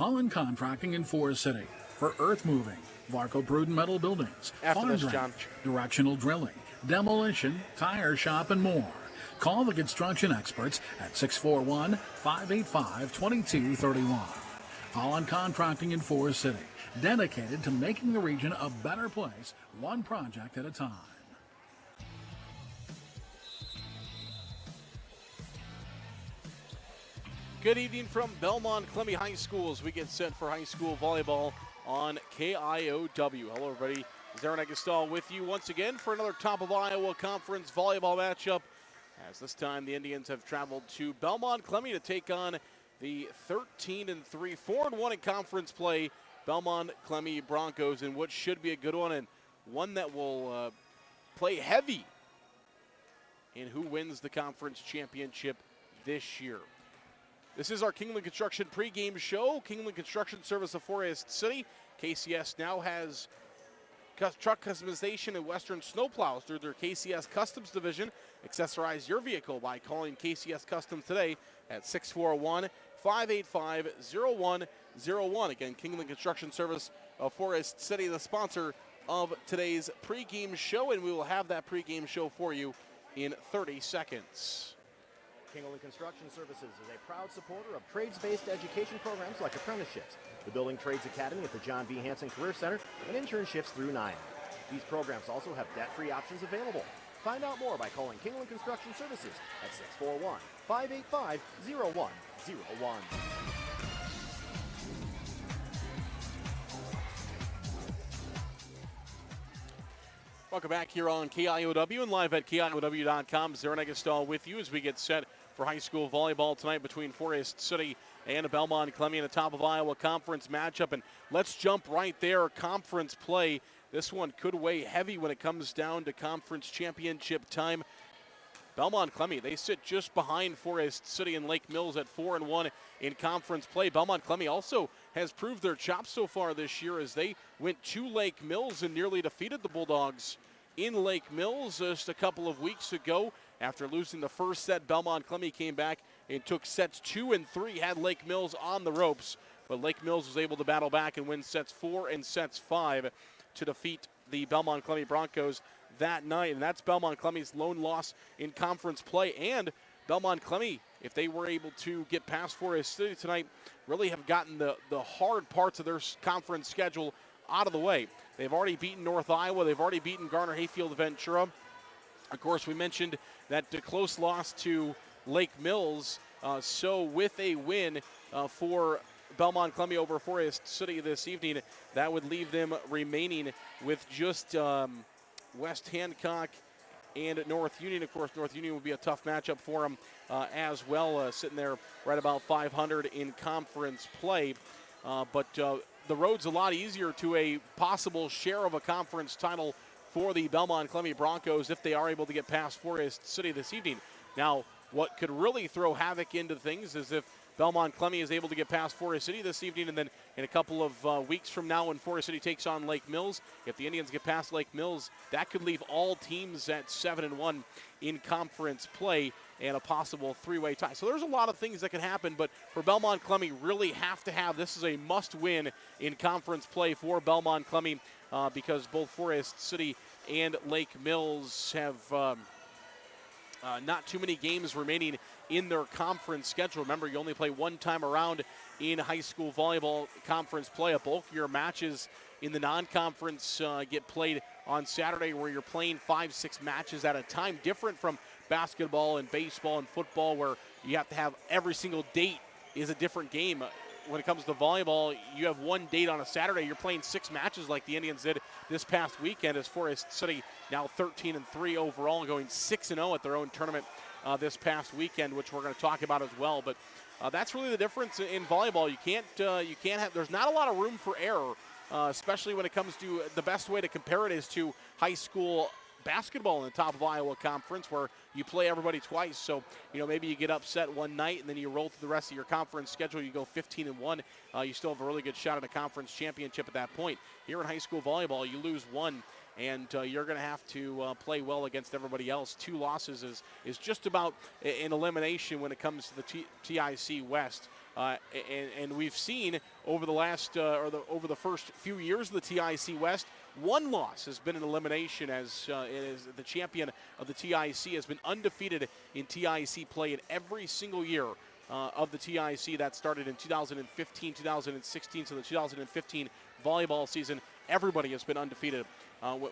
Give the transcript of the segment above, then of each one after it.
Holland Contracting in Forest City for earth moving, Varco Pruden metal buildings, After farm this, drainage, John. directional drilling, demolition, tire shop, and more. Call the construction experts at 641-585-2231. Holland Contracting in Forest City, dedicated to making the region a better place, one project at a time. Good evening from Belmond-Klemme High School as we get set for high school volleyball on KIOW. Hello, everybody. Zaron Egestal with you once again for another Top of Iowa Conference volleyball matchup. As this time the Indians have traveled to Belmond-Klemme to take on the 13-3, 4-1 in conference play Belmond-Klemme Broncos in what should be a good one and one that will play heavy in who wins the conference championship this year. This is our Kingland Construction pregame show. Kingland Construction Service of Forest City. KCS now has truck customization and Western snowplows through their KCS Customs division. Accessorize your vehicle by calling KCS Customs today at 641-585-0101. Again, Kingland Construction Service of Forest City, the sponsor of today's pregame show, and we will have that pregame show for you in 30 seconds. Kingland Construction Services is a proud supporter of trades-based education programs like apprenticeships, the Building Trades Academy at the John B. Hanson Career Center, and internships through NIAM. These programs also have debt-free options available. Find out more by calling Kingland Construction Services at 641-585-0101. Welcome back here on KIOW and live at KIOW.com. Zaron Egestal with you as we get set for high school volleyball tonight between Forest City and Belmond-Klemme in the Top of Iowa Conference matchup. And let's jump right there. Conference play. This one could weigh heavy when it comes down to conference championship time. Belmond-Klemme, they sit just behind Forest City and Lake Mills at 4-1 in conference play. Belmond-Klemme also has proved their chops so far this year as they went to Lake Mills and nearly defeated the Bulldogs in Lake Mills just a couple of weeks ago. After losing the first set, Belmond-Klemme came back and took sets 2 and 3, had Lake Mills on the ropes. But Lake Mills was able to battle back and win sets 4 and sets 5 to defeat the Belmond-Klemme Broncos that night. And that's Belmond-Klemme's lone loss in conference play. And Belmond-Klemme, if they were able to get past Forest City tonight, really have gotten the hard parts of their conference schedule out of the way. They've already beaten North Iowa. They've already beaten Garner Hayfield Ventura. Of course, we mentioned that close loss to Lake Mills. So with a win for Belmond-Klemme over Forest City this evening, that would leave them remaining with just West Hancock and North Union. Of course, North Union would be a tough matchup for them as well, sitting there right about 500 in conference play. But the road's a lot easier to a possible share of a conference title for the Belmond-Klemme Broncos if they are able to get past Forest City this evening. Now, what could really throw havoc into things is if Belmond-Klemme is able to get past Forest City this evening, and then in a couple of weeks from now when Forest City takes on Lake Mills, if the Indians get past Lake Mills, that could leave all teams at 7-1 in conference play and a possible three-way tie. So there's a lot of things that can happen, but for Belmond-Klemme, really have to have, this is a must-win in conference play for Belmond-Klemme because both Forest City and Lake Mills have not too many games remaining in their conference schedule. Remember, you only play one time around in high school volleyball conference play. A bulk of your matches in the non-conference get played on Saturday, where you're playing 5-6 matches at a time, different from basketball and baseball and football, where you have to have every single date is a different game. When it comes to volleyball, you have one date on a Saturday. You're playing 6 matches like the Indians did this past weekend, as Forest City now 13-3 overall, going 6-0 at their own tournament this past weekend, which we're going to talk about as well. But that's really the difference in volleyball. You can't have. There's not a lot of room for error, especially when it comes to the best way to compare it is to high school basketball in the Top of Iowa Conference, where you play everybody twice. So, maybe you get upset one night and then you roll through the rest of your conference schedule. You go 15-1. You still have a really good shot at a conference championship at that point. Here in high school volleyball, you lose one, and you're going to have to play well against everybody else. 2 losses is just about an elimination when it comes to the TIC West. And we've seen over the last over the first few years of the TIC West, one loss has been an elimination, as it is the champion of the TIC has been undefeated in TIC play in every single year of the TIC. That started in 2015, 2016, so the 2015 volleyball season. Everybody has been undefeated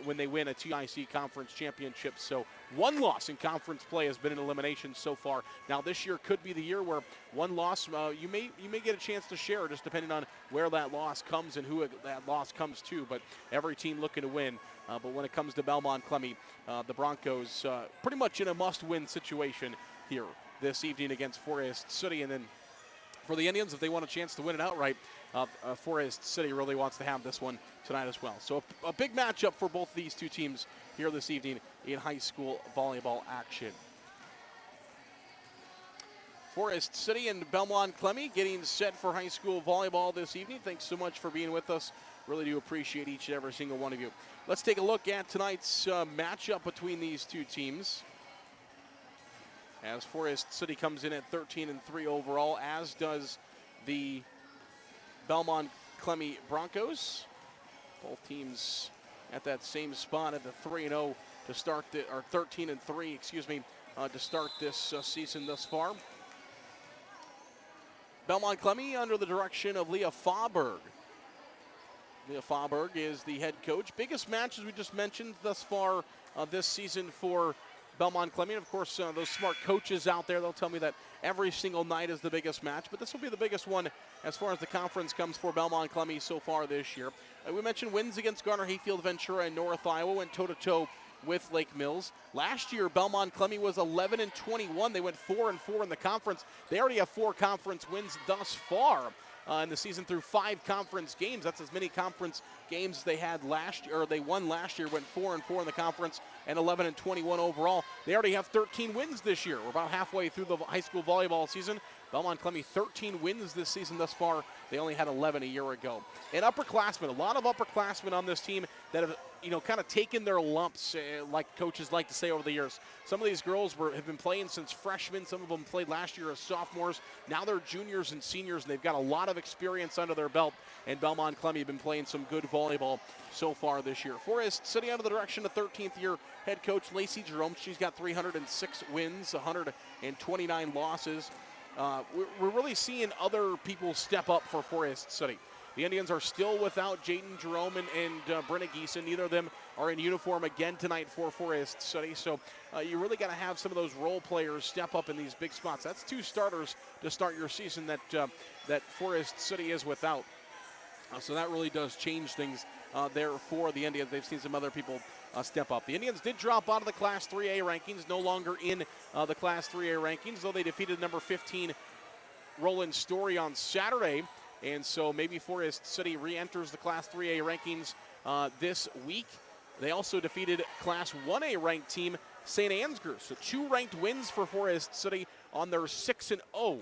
when they win a TIC conference championship. So one loss in conference play has been an elimination so far. Now this year could be the year where one loss you may get a chance to share, just depending on where that loss comes and who that loss comes to. But every team looking to win. But when it comes to Belmond-Klemme, the Broncos pretty much in a must-win situation here this evening against Forest City. And then for the Indians, if they want a chance to win it outright, Forest City really wants to have this one tonight as well. So a big matchup for both these two teams here this evening in high school volleyball action. Forest City and Belmond-Klemme getting set for high school volleyball this evening. Thanks so much for being with us. Really do appreciate each and every single one of you. Let's take a look at tonight's matchup between these two teams, as Forest City comes in at 13-3 overall, as does the Belmond-Klemme Broncos. Both teams at that same spot at the 3-0 to start or 13-3, excuse me, to start this season thus far. Belmond-Klemme under the direction of Leah Fauberg. Leah Fauberg is the head coach. Biggest match, as we just mentioned, thus far this season for Belmond-Klemme. Of course, those smart coaches out there, they'll tell me that every single night is the biggest match, but this will be the biggest one as far as the conference comes for Belmond-Klemme so far this year. We mentioned wins against Garner, Hayfield, Ventura, and North Iowa went toe-to-toe with Lake Mills. Last year, Belmond-Klemme was 11-21. They went 4-4 in the conference. They already have 4 conference wins thus far in the season through 5 conference games. That's as many conference games they had last year, or they won last year, went 4-4 in the conference and 11-21 overall. They already have 13 wins this year. We're about halfway through the high school volleyball season. Belmond-Klemme 13 wins this season thus far. They only had 11 a year ago. And upperclassmen, a lot of upperclassmen on this team that have, kind of taken their lumps, like coaches like to say over the years. Some of these girls have been playing since freshmen. Some of them played last year as sophomores. Now they're juniors and seniors, and they've got a lot of experience under their belt. And Belmond-Klemme have been playing some good volleyball so far this year. Forest City under the direction of 13th year head coach Lacey Jerome. She's got 306 wins, 129 losses. We're really seeing other people step up for Forest City. The Indians are still without Jaden Jerome and Brenna Geeson. Neither of them are in uniform again tonight for Forest City. So you really got to have some of those role players step up in these big spots. That's 2 starters to start your season that Forest City is without. So that really does change things there for the Indians. They've seen some other people step up. The Indians did drop out of the Class 3A rankings, no longer in the Class 3A rankings, though they defeated number 15 Roland Story on Saturday. And so maybe Forest City re-enters the Class 3A rankings this week. They also defeated Class 1A ranked team St. Ansgar. So 2 ranked wins for Forest City on their 6-0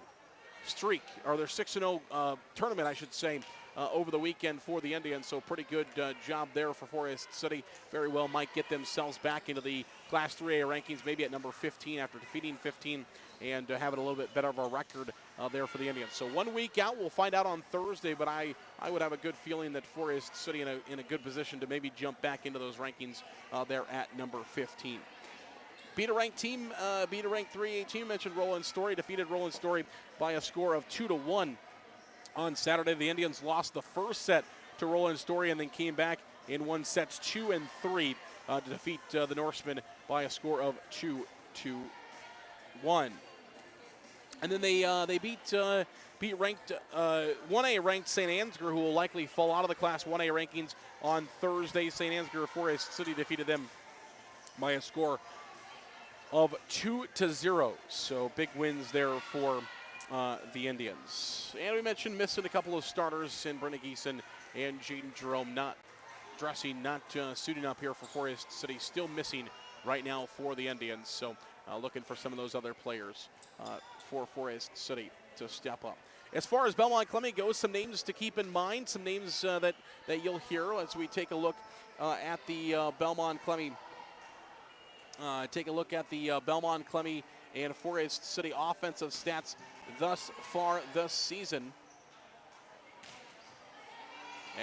streak, or their 6-0 tournament, I should say, over the weekend for the Indians. So pretty good job there for Forest City. Very well might get themselves back into the Class 3A rankings, maybe at number 15 after defeating 15 and having a little bit better of a record there for the Indians. So 1 week out, we'll find out on Thursday, but I would have a good feeling that Forest City in a good position to maybe jump back into those rankings there at number 15. Beat a ranked team, beat a ranked 3A team. Mentioned Roland Story, defeated Roland Story by a score of 2-1 on Saturday. The Indians lost the first set to Roland Story and then came back and won sets 2 and 3 to defeat the Norsemen by a score of 2-1. And then they beat ranked 1A ranked St. Ansgar, who will likely fall out of the Class 1A rankings on Thursday. St. Ansgar Forest City defeated them by a score of 2-0. So big wins there for the Indians. And we mentioned missing a couple of starters in Brenna Geeson and Jaden Jerome not suiting up here for Forest City. Still missing right now for the Indians. So looking for some of those other players for Forest City to step up. As far as Belmond-Klemme goes, some names to keep in mind, some names that you'll hear as we take a look at the Belmond-Klemme. Take a look at the Belmond-Klemme and Forest City offensive stats thus far this season.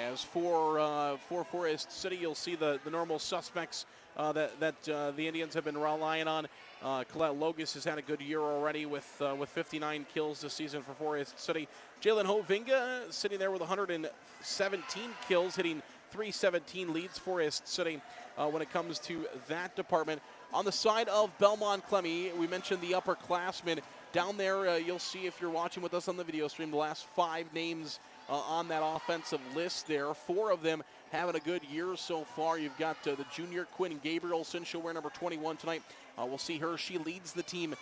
As for Forest City, you'll see the normal suspects that the Indians have been relying on. Colette Logus has had a good year already with 59 kills this season for Forest City. Jalen Hovinga sitting there with 117 kills, hitting 317 leads Forest City when it comes to that department. On the side of Belmond-Klemme, we mentioned the upperclassmen. Down there, you'll see if you're watching with us on the video stream, the last 5 names on that offensive list there. 4 of them having a good year so far. You've got the junior Quinn Gabrielson. She'll wear number 21 tonight. We'll see her. She leads the team.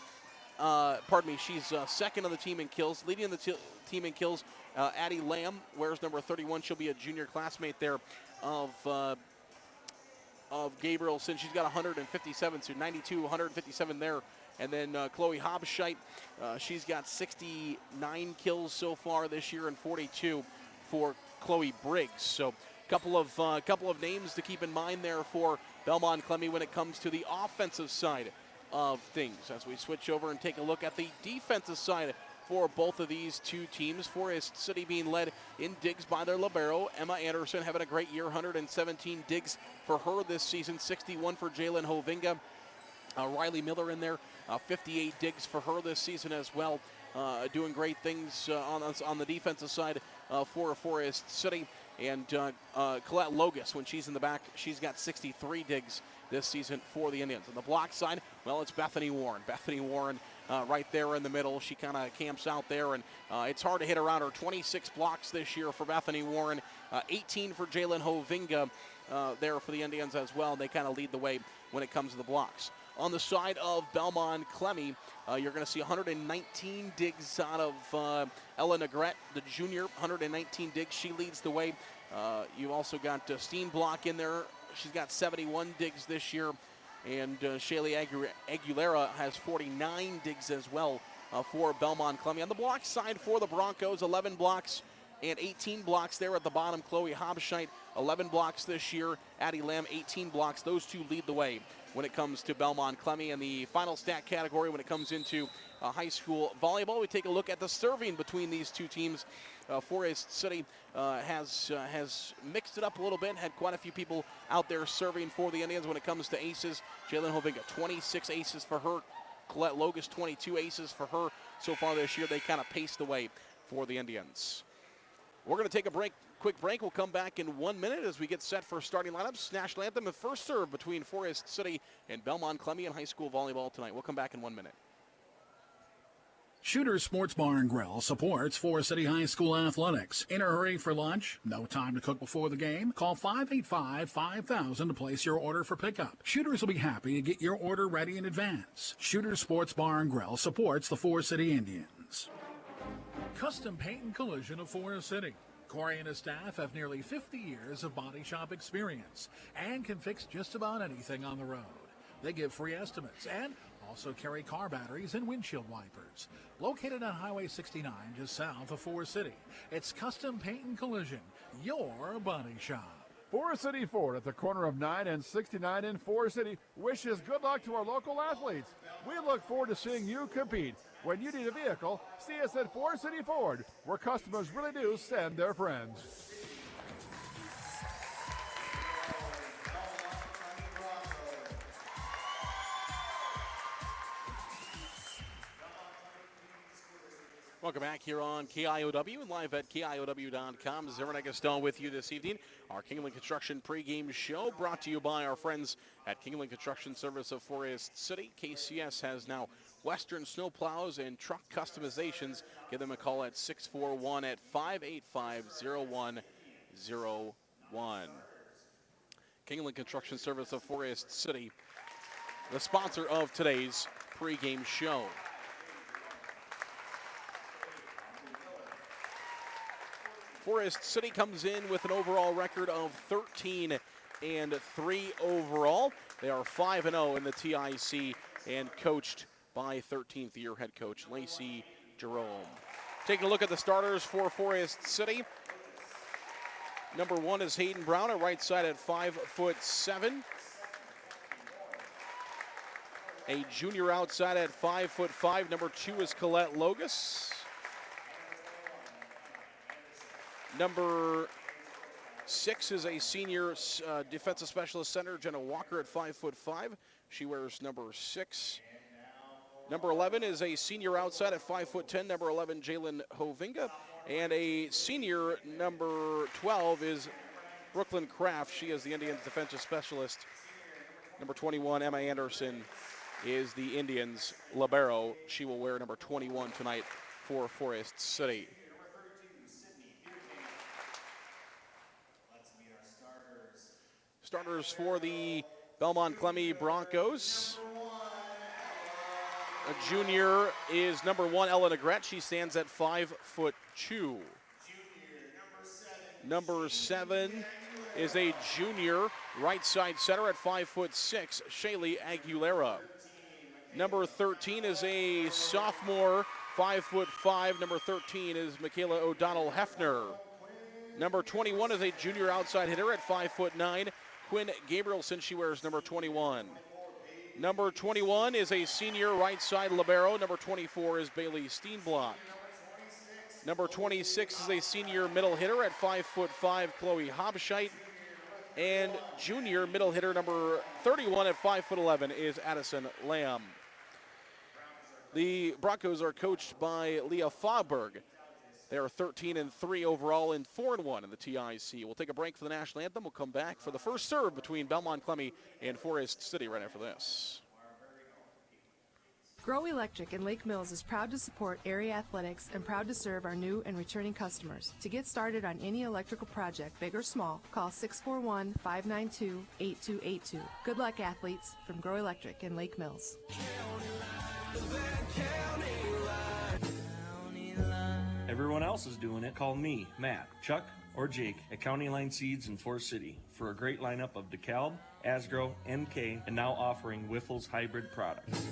She's second on the team in kills. Leading the team in kills, Addie Lamb wears number 31. She'll be a junior classmate there of Gabrielson. She's got 157, so 92, 157 there. And then Chloe Hobscheit, she's got 69 kills so far this year and 42 for Chloe Briggs. So couple of names to keep in mind there for Belmond-Klemme when it comes to the offensive side of things. As we switch over and take a look at the defensive side for both of these two teams. Forest City being led in digs by their libero, Emma Anderson, having a great year, 117 digs for her this season, 61 for Jalen Hovinga. Riley Miller in there, 58 digs for her this season as well. Doing great things on the defensive side for Forest City. And Colette Logus, when she's in the back, she's got 63 digs this season for the Indians. On the block side, well, it's Bethany Warren. Bethany Warren right there in the middle. She kind of camps out there, and it's hard to hit around her. 26 blocks this year for Bethany Warren, 18 for Jalen Hovinga there for the Indians as well. They kind of lead the way when it comes to the blocks. On the side of Belmond-Klemme, you're going to see 119 digs out of Ella Negrete, the junior, 119 digs. She leads the way. You've also got Steenblock in there. She's got 71 digs this year. And Shaylee Aguilera has 49 digs as well for Belmond-Klemme. On the block side for the Broncos, 11 blocks and 18 blocks there at the bottom. Chloe Hobscheit, 11 blocks this year. Addie Lamb, 18 blocks. Those two lead the way when it comes to Belmond-Klemme. And the final stat category when it comes into high school volleyball, we take a look at the serving between these two teams. Forest City has mixed it up a little bit, had quite a few people out there serving for the Indians when it comes to aces. Jalen Hovinga, 26 aces for her. Colette Logus, 22 aces for her so far this year. They kind of paced the way for the Indians. We're going to take a quick break. We'll come back in 1 minute as we get set for starting lineups. National anthem and first serve between Forest City and Belmond-Klemme in high school volleyball tonight. We'll come back in 1 minute. Shooter's Sports Bar and Grill supports Forest City High School athletics. In a hurry for lunch? No time to cook before the game? Call 585-5000 to place your order for pickup. Shooters will be happy to get your order ready in advance. Shooter's Sports Bar and Grill supports the Forest City Indians. Custom Paint and Collision of Forest City. Corey and his staff have nearly 50 years of body shop experience and can fix just about anything on the road. They give free estimates and also carry car batteries and windshield wipers. Located on Highway 69 just south of Forest City, it's Custom Paint and Collision, your body shop. Forest City Ford at the corner of 9 and 69 in Forest City wishes good luck to our local athletes. We look forward to seeing you compete. When you need a vehicle, see us at Forest City Ford, where customers really do send their friends. Welcome back here on KIOW and live at KIOW.com. Aaron Eggleston with you this evening. Our Kingland Construction pregame show brought to you by our friends at Kingland Construction Service of Forest City. KCS has now Western snowplows and truck customizations. Give them a call at 641 at 585-0101. Kingland Construction Service of Forest City, the sponsor of today's pregame show. Forest City comes in with an overall record of 13-3 overall. They are 5-0 in the TIC and coached by 13th year head coach Lacey Jerome. Taking a look at the starters for Forest City. Number 1 is Hayden Brown at right side at 5'7". A junior outside at 5'5". Number 2 is Colette Logus. Number 6 is a senior defensive specialist center, Jenna Walker, at 5'5". She wears number 6. Number 11 is a senior outside at 5'10". Number 11, Jalen Hovinga. And a senior, number 12, is Brooklyn Kraft. She is the Indians defensive specialist. Number 21, Emma Anderson, is the Indians libero. She will wear number 21 tonight for Forest City. Starters for the Belmond-Klemme Broncos. A junior is number 1, Ella Negrete. She stands at 5'2". Number 7 is a junior right side center at 5'6", Shaylee Aguilera. Number 13 is a sophomore, 5'5". Number 13 is Michaela O'Donnell Hefner. Number 21 is a junior outside hitter at 5'9", Quinn Gabrielson. She wears number 21. Number 21 is a senior right side libero. Number 24 is Bailey Steenblock. Number 26 is a senior middle hitter at 5'5", Chloe Hobscheit. And junior middle hitter number 31 at 5'11" is Addison Lamb. The Broncos are coached by Leah Fauberg. They are 13-3 overall and 4-1 in the TIC. We'll take a break for the national anthem. We'll come back for the first serve between Belmond-Klemme and Forest City right after this. Grow Electric in Lake Mills is proud to support area athletics and proud to serve our new and returning customers. To get started on any electrical project, big or small, call 641-592-8282. Good luck, athletes, from Grow Electric in Lake Mills. Everyone else is doing it. Call me, Matt, Chuck, or Jake at County Line Seeds in Forest City for a great lineup of DeKalb, Asgrow, MK, and now offering Wiffles hybrid products.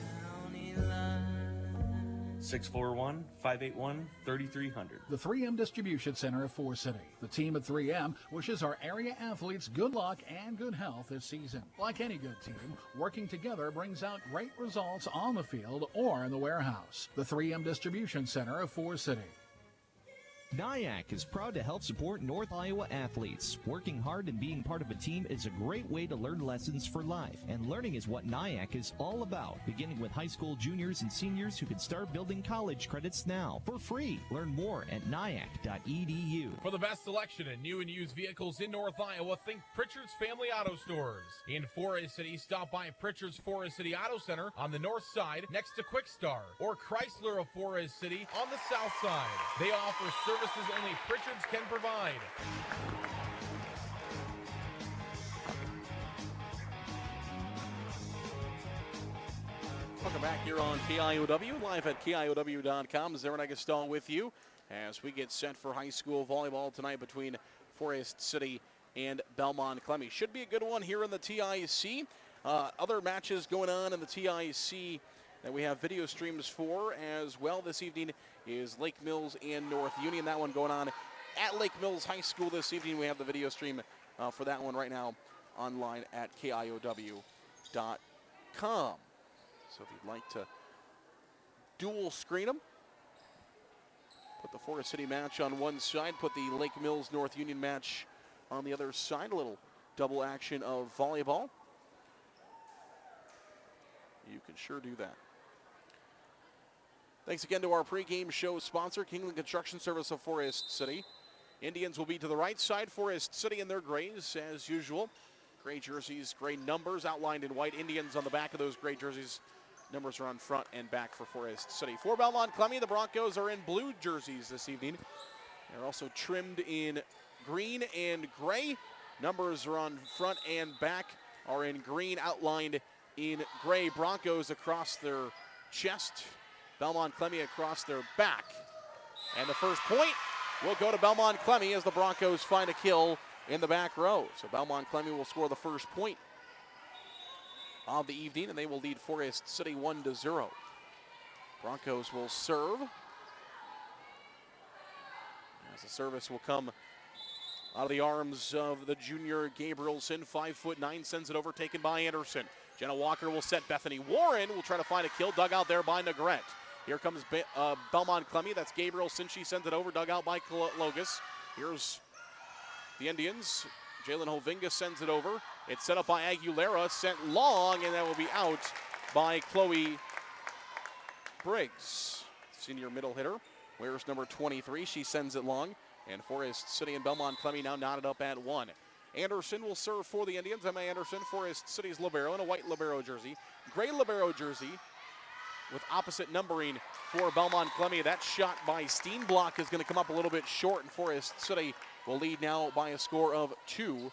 641-581-3300. The 3M Distribution Center of Forest City. The team at 3M wishes our area athletes good luck and good health this season. Like any good team, working together brings out great results on the field or in the warehouse. The 3M Distribution Center of Forest City. NIAC is proud to help support North Iowa athletes. Working hard and being part of a team is a great way to learn lessons for life, and learning is what NIAC is all about, beginning with high school juniors and seniors who can start building college credits now for free. Learn more at niac.edu. For the best selection in new and used vehicles in North Iowa, think Pritchard's Family Auto Stores. In Forest City, stop by Pritchard's Forest City Auto Center on the north side next to Quick Star, or Chrysler of Forest City on the south side. They offer services only Pritchard's can provide. Welcome back here on KIOW, live at KIOW.com. Zarin Egestal with you as we get set for high school volleyball tonight between Forest City and Belmond-Klemme. Should be a good one here in the TIC. Other matches going on in the TIC that we have video streams for as well this evening is Lake Mills and North Union. That one going on at Lake Mills High School this evening. We have the video stream for that one right now online at KIOW.com. So if you'd like to dual screen them, put the Forest City match on one side, put the Lake Mills North Union match on the other side, a little double action of volleyball. You can sure do that. Thanks again to our pregame show sponsor, Kingland Construction Service of Forest City. Indians will be to the right side, Forest City in their grays as usual. Gray jerseys, gray numbers outlined in white. Indians on the back of those gray jerseys. Numbers are on front and back for Forest City. For Belmond-Klemme, the Broncos are in blue jerseys this evening. They're also trimmed in green and gray. Numbers are on front and back are in green, outlined in gray. Broncos across their chest. Belmond-Klemme across their back. And the first point will go to Belmond-Klemme as the Broncos find a kill in the back row. So Belmond-Klemme will score the first point of the evening, and they will lead Forest City 1-0. Broncos will serve. As the service will come out of the arms of the junior Gabrielson. 5'9", sends it over, taken by Anderson. Jenna Walker will set. Bethany Warren will try to find a kill, dug out there by Negrete. Here comes Belmond-Klemme. That's Gabrielson. She sends it over, dug out by Logus. Here's the Indians. Jalen Hovinga sends it over. It's set up by Aguilera, sent long, and that will be out by Chloe Briggs. Senior middle hitter. Wears number 23. She sends it long. And Forest City and Belmond-Klemme now knotted up at 1. Anderson will serve for the Indians. Emma Anderson, Forest City's libero, in a white libero jersey. Gray libero jersey with opposite numbering for Belmond-Klemme. That shot by Steenblock is going to come up a little bit short, and Forest City will lead now by a score of 2-1.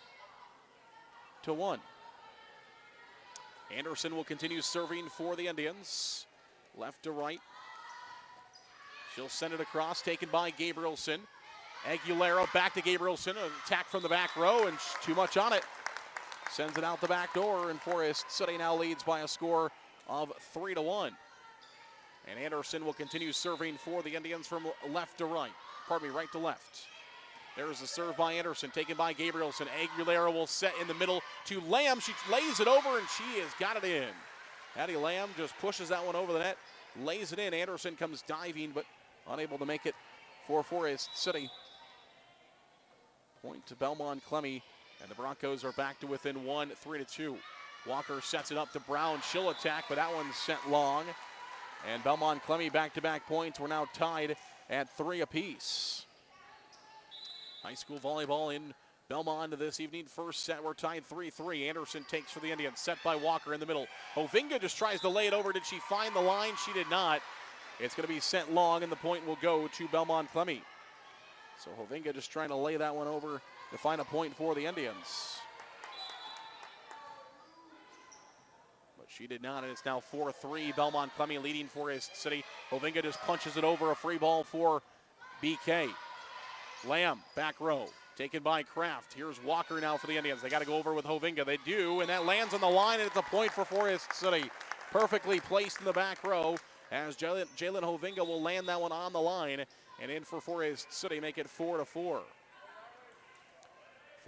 Anderson will continue serving for the Indians. Left to right. She'll send it across, taken by Gabrielson. Aguilera back to Gabrielson, an attack from the back row, and too much on it. Sends it out the back door, and Forest City now leads by a score of 3-1. And Anderson will continue serving for the Indians from left to right. Pardon me, right to left. There's the serve by Anderson, taken by Gabrielson. Aguilera will set in the middle to Lamb. She lays it over, and she has got it in. Addie Lamb just pushes that one over the net, lays it in. Anderson comes diving, but unable to make it for Forest City. Point to Belmond-Klemme, and the Broncos are back to within 1, 3-2. Walker sets it up to Brown. She'll attack, but that one's sent long. And Belmond-Klemme back-to-back points. We're now tied at 3 apiece. High school volleyball in Belmond this evening. First set, we're tied 3-3. Anderson takes for the Indians. Set by Walker in the middle. Hovinga just tries to lay it over. Did she find the line? She did not. It's going to be sent long, and the point will go to Belmond-Klemme. So Hovinga just trying to lay that one over to find a point for the Indians. But she did not, and it's now 4-3. Belmond-Klemme leading Forest City. Hovinga just punches it over, a free ball for BK. Lamb, back row, taken by Kraft. Here's Walker now for the Indians. They got to go over with Hovinga. They do, and that lands on the line, and it's a point for Forest City. Perfectly placed in the back row as Jalen Hovinga will land that one on the line. And in for Forest City, make it 4-4.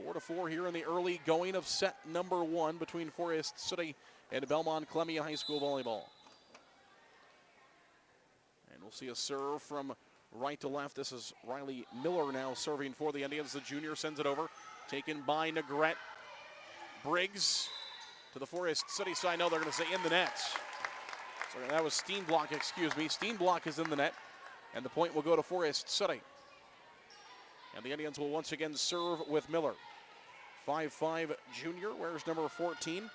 4-4 here in the early going of set number 1 between Forest City and Belmond-Klemme High School volleyball. And we'll see a serve from right to left. This is Riley Miller now serving for the Indians. The junior sends it over, taken by Negrete. Briggs to the Forest City side. No, they're going to say in the net. So that was Steenblock, excuse me. Steenblock is in the net. And the point will go to Forest City. And the Indians will once again serve with Miller. 5'5" junior, wears number 14.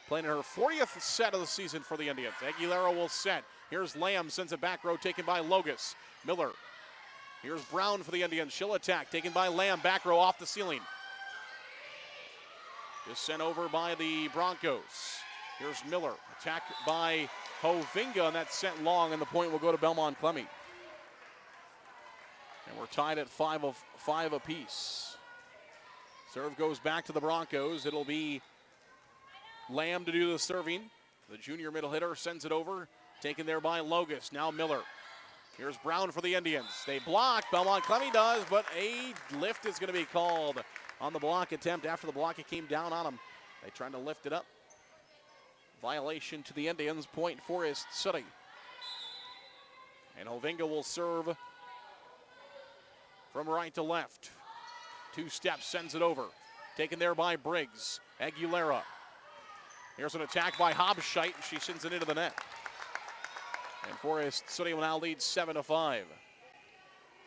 Playing in her 40th set of the season for the Indians. Aguilera will set. Here's Lamb, sends it back row, taken by Logus. Miller. Here's Brown for the Indians. She'll attack, taken by Lamb, back row off the ceiling. Just sent over by the Broncos. Here's Miller, attacked by Hovinga, and that's sent long, and the point will go to Belmond-Klemme. And we're tied at 5 apiece. Serve goes back to the Broncos. It'll be Lamb to do the serving. The junior middle hitter sends it over. Taken there by Logus. Now Miller. Here's Brown for the Indians. They block. Belmond-Klemme does, but a lift is going to be called on the block attempt. After the block, it came down on them. They tried to lift it up. Violation to the Indians. Point Forest City. And Hovinga will serve from right to left. 2 steps, sends it over. Taken there by Briggs. Aguilera. Here's an attack by Hobscheit. She sends it into the net. And Forest City will now lead 7-5.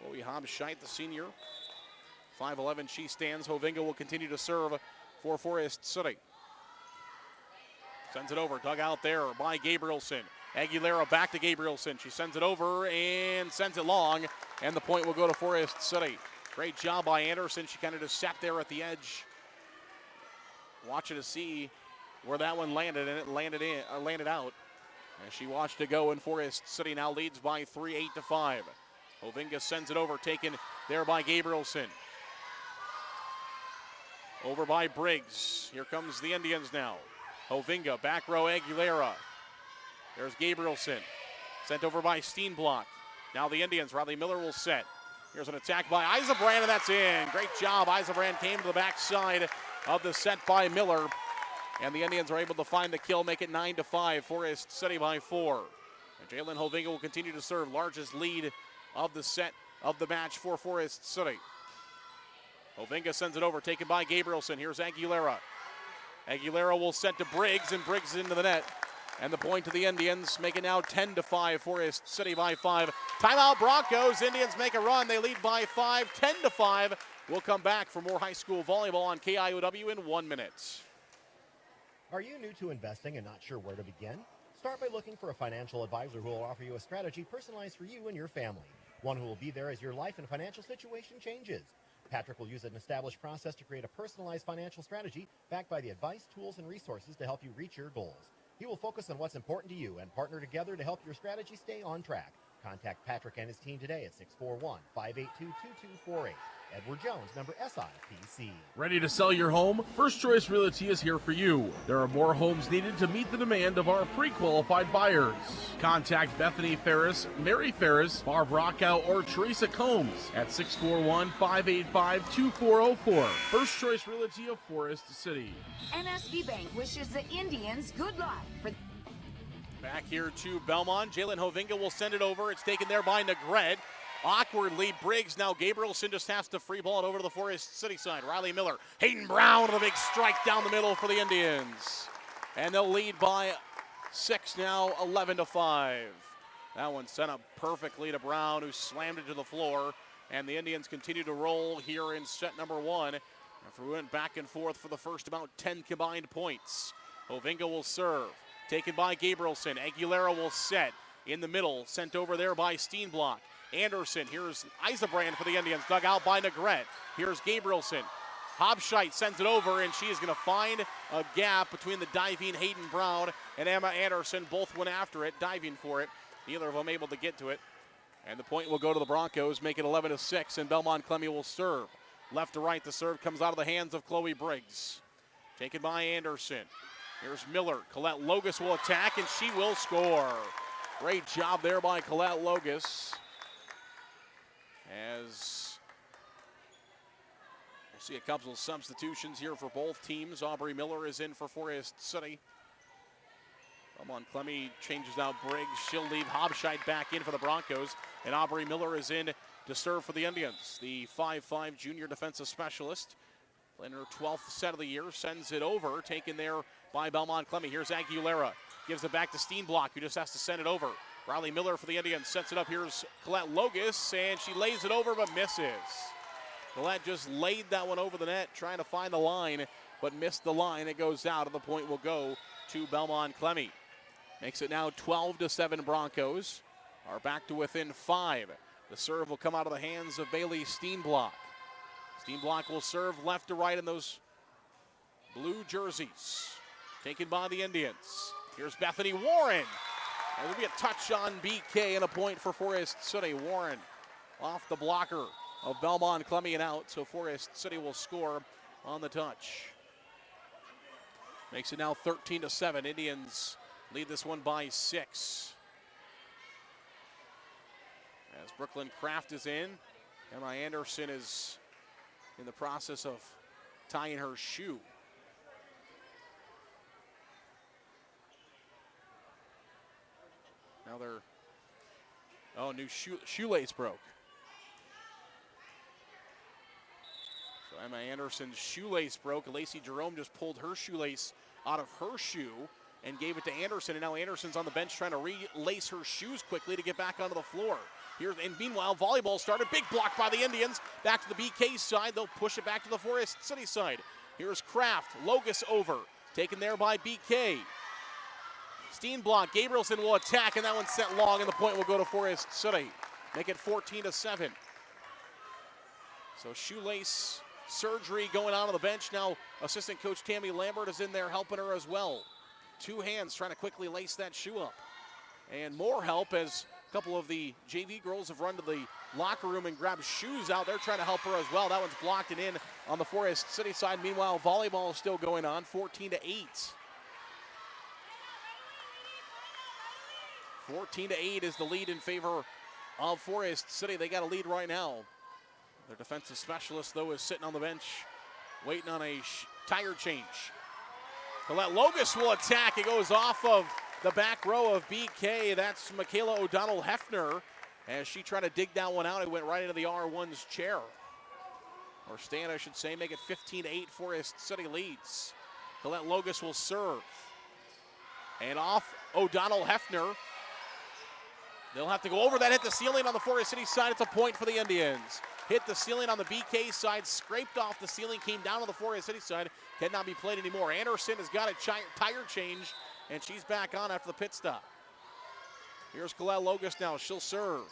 Chloe Hobscheit, the senior. 5'11", she stands. Hovinga will continue to serve for Forest City. Sends it over, dug out there by Gabrielson. Aguilera back to Gabrielson. She sends it over and sends it long, and the point will go to Forest City. Great job by Anderson. She kind of just sat there at the edge, watching to see where that one landed, and it landed out. And she watched it go, and Forest City now leads by 3, 8-5. Hovinga sends it over, taken there by Gabrielson. Over by Briggs. Here comes the Indians now. Hovinga, back row Aguilera. There's Gabrielson. Sent over by Steenblock. Now the Indians, Riley Miller will set. Here's an attack by Eisenbrand, and that's in. Great job. Eisenbrand came to the backside of the set by Miller. And the Indians are able to find the kill, make it 9-5. Forest City by 4. And Jalen Hovinga will continue to serve. Largest lead of the set of the match for Forest City. Hovinga sends it over, taken by Gabrielson. Here's Aguilera. Aguilera will set to Briggs, and Briggs into the net. And the point to the Indians, make it now 10-5. Forest City by 5. Timeout Broncos. Indians make a run. They lead by 5, 10-5. We'll come back for more high school volleyball on KIOW in 1 minute. Are you new to investing and not sure where to begin? Start by looking for a financial advisor who will offer you a strategy personalized for you and your family. One who will be there as your life and financial situation changes. Patrick will use an established process to create a personalized financial strategy backed by the advice, tools, and resources to help you reach your goals. He will focus on what's important to you and partner together to help your strategy stay on track. Contact Patrick and his team today at 641-582-2248. Edward Jones, member SIPC. Ready to sell your home? First Choice Realty is here for you. There are more homes needed to meet the demand of our pre-qualified buyers. Contact Bethany Ferris, Mary Ferris, Barb Rockow, or Teresa Combs at 641-585-2404. First Choice Realty of Forest City. NSB Bank wishes the Indians good luck. Back here to Belmont. Jalen Hovinga will send it over. It's taken there by Negret. Awkwardly, Briggs. Now Gabrielson just has to free ball it over to the Forest City side. Riley Miller. Hayden Brown with a big strike down the middle for the Indians. And they'll lead by 6 now, 11-5. That one sent up perfectly to Brown, who slammed it to the floor. And the Indians continue to roll here in set number 1. After we went back and forth for the first about 10 combined points. Hovinga will serve. Taken by Gabrielson. Aguilera will set in the middle. Sent over there by Steenblock. Anderson, here's Eisenbrand for the Indians, dug out by Negret. Here's Gabrielson. Hobscheit sends it over, and she is going to find a gap between the diving Hayden Brown and Emma Anderson. Both went after it, diving for it. Neither of them able to get to it. And the point will go to the Broncos, make it 11-6, and Belmond-Klemme will serve. Left to right, the serve comes out of the hands of Chloe Briggs. Taken by Anderson. Here's Miller. Colette Logus will attack, and she will score. Great job there by Colette Logus. As we'll see a couple of substitutions here for both teams. Aubrey Miller is in for Forest City. Belmond-Klemme changes out Briggs. She'll leave Hobscheit back in for the Broncos. And Aubrey Miller is in to serve for the Indians. The 5'5" junior defensive specialist. In her 12th set of the year, sends it over. Taken there by Belmond-Klemme. Here's Aguilera. Gives it back to Steenblock, who just has to send it over. Riley Miller for the Indians sets it up. Here's Colette Logus, and she lays it over but misses. Colette just laid that one over the net, trying to find the line, but missed the line. It goes out, and the point will go to Belmond-Klemme. Makes it now 12-7 Broncos. Are back to within 5. The serve will come out of the hands of Bailey Steenblock. Steenblock will serve left to right in those blue jerseys. Taken by the Indians. Here's Bethany Warren. And there'll be a touch on BK and a point for Forest City. Warren off the blocker of Belmond-Klemme and out, so Forest City will score on the touch. Makes it now 13-7. Indians lead this one by 6. As Brooklyn Kraft is in, Emma Anderson is in the process of tying her shoe. Now they're, new shoelace broke. So Emma Anderson's shoelace broke. Lacey Jerome just pulled her shoelace out of her shoe and gave it to Anderson. And now Anderson's on the bench trying to relace her shoes quickly to get back onto the floor. And meanwhile, volleyball started. Big block by the Indians. Back to the BK side. They'll push it back to the Forest City side. Here's Kraft. Logus over. Taken there by BK. Steenblock, Gabrielson will attack, and that one's set long, and the point will go to Forest City. Make it 14-7. So shoelace surgery going on the bench. Now assistant coach Tammy Lambert is in there helping her as well. 2 hands trying to quickly lace that shoe up. And more help as a couple of the JV girls have run to the locker room and grabbed shoes out. They're trying to help her as well. That one's blocked and in on the Forest City side. Meanwhile, volleyball is still going on, 14-8. 14-8 is the lead in favor of Forest City. They got a lead right now. Their defensive specialist, though, is sitting on the bench waiting on a tire change. Colette Logus will attack. It goes off of the back row of BK. That's Michaela O'Donnell-Hefner. As she tried to dig that one out, it went right into the R1's chair. Or stand, I should say. Make it 15-8. Forest City leads. Colette Logus will serve. And off O'Donnell-Hefner. They'll have to go over that, hit the ceiling on the Forest City side. It's a point for the Indians. Hit the ceiling on the BK side, scraped off the ceiling, came down on the Forest City side. Cannot be played anymore. Anderson has got a tire change, and she's back on after the pit stop. Here's Colette Logus now. She'll serve.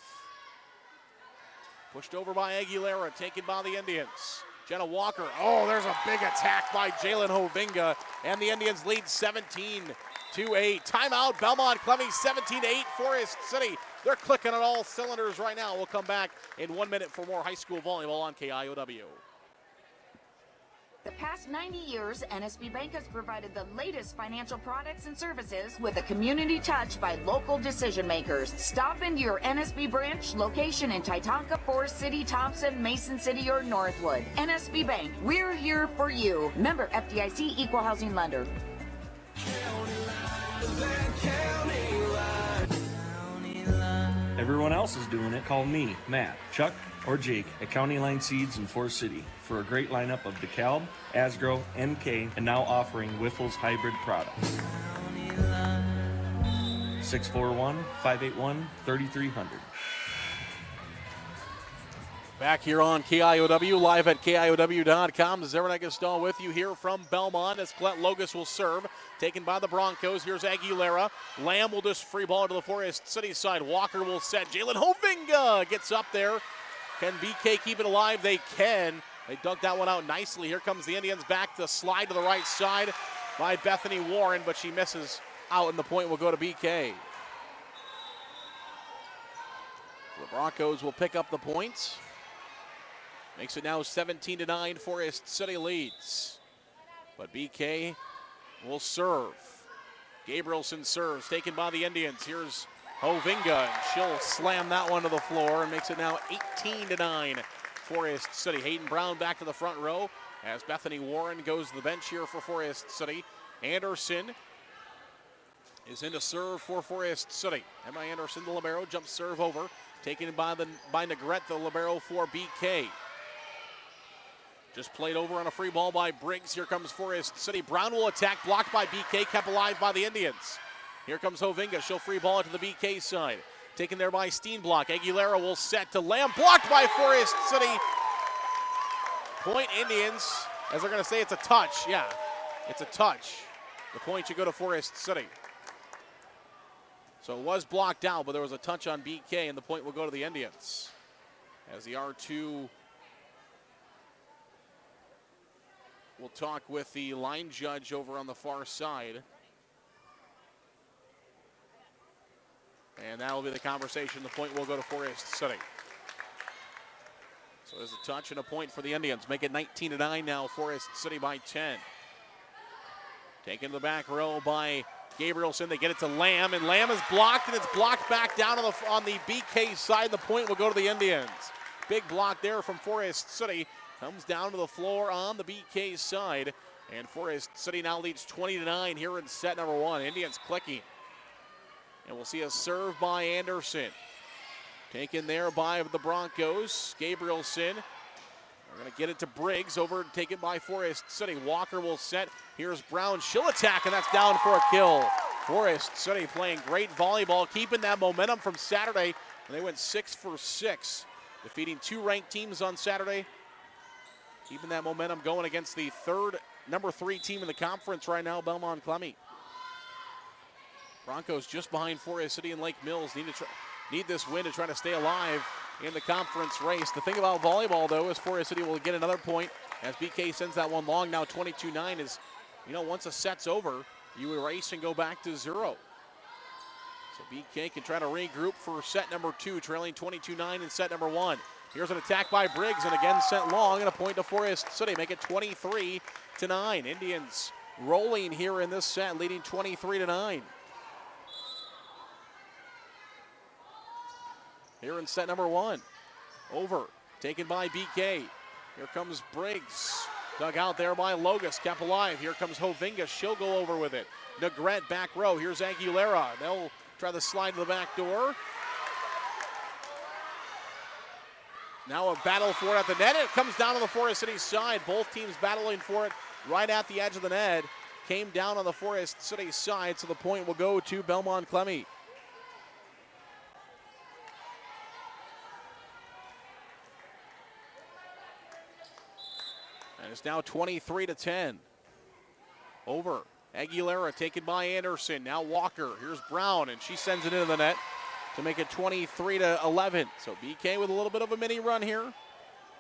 Pushed over by Aguilera, taken by the Indians. Jenna Walker. Oh, there's a big attack by Jalen Hovinga, and the Indians lead 17-8. Timeout, Belmond-Klemme, 17-8, Forest City. They're clicking on all cylinders right now. We'll come back in 1 minute for more high school volleyball on KIOW. The past 90 years, NSB Bank has provided the latest financial products and services with a community touch by local decision makers. Stop into your NSB branch location in Titanca, Forest City, Thompson, Mason City, or Northwood. NSB Bank, we're here for you. Member FDIC Equal Housing Lender. Everyone else is doing it. Call me, Matt, Chuck, or Jake at County Line Seeds in Forest City for a great lineup of DeKalb, Asgrow, NK, and now offering Wiffles hybrid products. 641-581-3300. Back here on KIOW, live at KIOW.com. Zerina Gaston with you here from Belmont as Colette Logus will serve. Taken by the Broncos. Here's Aguilera. Lamb will just free ball to the Forest City side. Walker will set. Jalen Hovinga gets up there. Can BK keep it alive? They can. They dug that one out nicely. Here comes the Indians back to slide to the right side by Bethany Warren, but she misses out, and the point will go to BK. The Broncos will pick up the points. Makes it now 17-9. Forest City leads. But BK will serve. Gabrielson serves, taken by the Indians. Here's Hovinga, and she'll slam that one to the floor and makes it now 18-9. Forest City. Hayden Brown back to the front row as Bethany Warren goes to the bench here for Forest City. Anderson is in to serve for Forest City. Emma Anderson, the libero, jump serve over. Taken by Negrete, the libero for BK. Just played over on a free ball by Briggs. Here comes Forest City. Brown will attack, blocked by BK, kept alive by the Indians. Here comes Hovinga. She'll free ball it to the BK side. Taken there by Steenblock. Aguilera will set to Lamb, blocked by Forest City. Point Indians, as they're going to say it's a touch. Yeah, it's a touch. The point should go to Forest City. So it was blocked out, but there was a touch on BK, and the point will go to the Indians. As the R2 will talk with the line judge over on the far side. And that'll be the conversation. The point will go to Forest City. So there's a touch and a point for the Indians. Make it 19-9 now. Forest City by 10. Taken to the back row by Gabrielson. They get it to Lamb, and Lamb is blocked, and it's blocked back down on the BK side. The point will go to the Indians. Big block there from Forest City. Comes down to the floor on the BK side. And Forest City now leads 20-9 here in set number one. Indians clicking. And we'll see a serve by Anderson. Taken there by the Broncos. Gabrielson. We're going to get it to Briggs. Over taken by Forest City. Walker will set. Here's Brown. She'll attack, and that's down for a kill. Forest City playing great volleyball, keeping that momentum from Saturday. And they went 6 for 6, defeating two ranked teams on Saturday. Keeping that momentum going against the number 3 team in the conference right now, Belmond-Klemme. Broncos just behind Forest City and Lake Mills. Need this win to try to stay alive in the conference race. The thing about volleyball, though, is Forest City will get another point as BK sends that one long. Now 22-9 is, once a set's over, you erase and go back to 0. So BK can try to regroup for set number 2, trailing 22-9 in set number 1. Here's an attack by Briggs, and again sent long, and a point to Forest City. Make it 23-9. Indians rolling here in this set, leading 23-9. Here in set number 1. Over. taken by BK. Here comes Briggs. Dug out there by Logus, kept alive. Here comes Hovinga. She'll go over with it. Negrete back row. Here's Aguilera. They'll try to slide to the back door. Now a battle for it at the net. It comes down on the Forest City side. Both teams battling for it right at the edge of the net. Came down on the Forest City side, so the point will go to Belmond-Klemme. And it's now 23-10. Over. Aguilera taken by Anderson. Now Walker. Here's Brown, and she sends it into the net to make it 23-11. So BK with a little bit of a mini run here.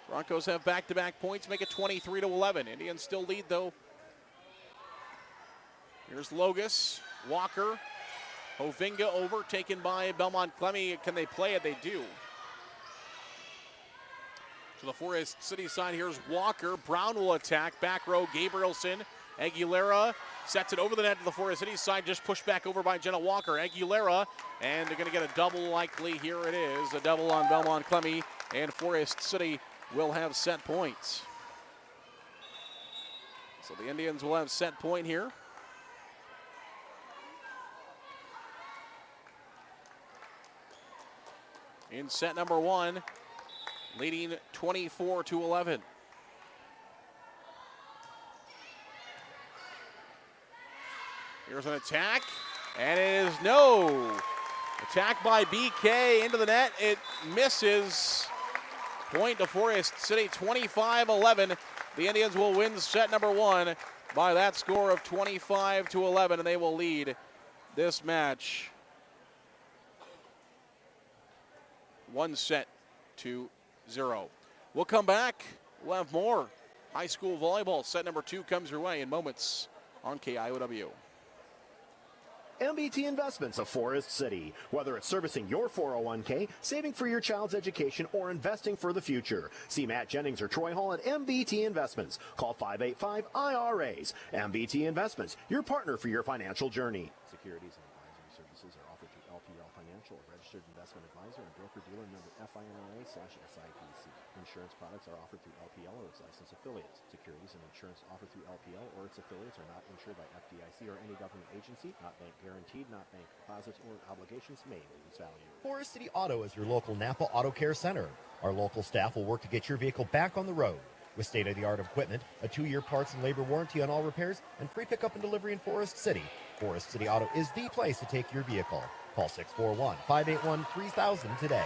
Broncos have back-to-back points, make it 23-11. Indians still lead, though. Here's Logus. Walker. Hovinga over, taken by Belmond-Klemme. Can they play it? They do. To the Forest City side, here's Walker. Brown will attack. Back row, Gabrielson. Aguilera sets it over the net to the Forest City side, just pushed back over by Jenna Walker. Aguilera, and they're going to get a double likely. Here it is, a double on Belmond-Klemme, and Forest City will have set points. So the Indians will have set point here. In set number one, leading 24-11. Here's an attack, and it is no. Attack by BK into the net. It misses. Point to Forest City, 25-11. The Indians will win set number one by that score of 25-11, and they will lead this match 1-0. We'll come back. We'll have more high school volleyball. Set number two comes your way in moments on KIOW. MBT Investments of Forest City. Whether it's servicing your 401k, saving for your child's education, or investing for the future. See Matt Jennings or Troy Hall at MBT Investments. Call 585-IRAs. MBT Investments, your partner for your financial journey. Securities and advisory services are offered through LPL Financial, a registered investment advisor and broker-dealer member FINRA/SIPC. Insurance products are offered through LPL or its licensed affiliates. Securities and insurance offered through LPL or its affiliates are not insured by FDIC or any government agency, not bank guaranteed, not bank deposits or obligations may lose value. Forest City Auto is your local Napa Auto Care Center. Our local staff will work to get your vehicle back on the road. With state-of-the-art equipment, a 2-year parts and labor warranty on all repairs, and free pickup and delivery in Forest City. Forest City Auto is the place to take your vehicle. Call 641-581-3000 today.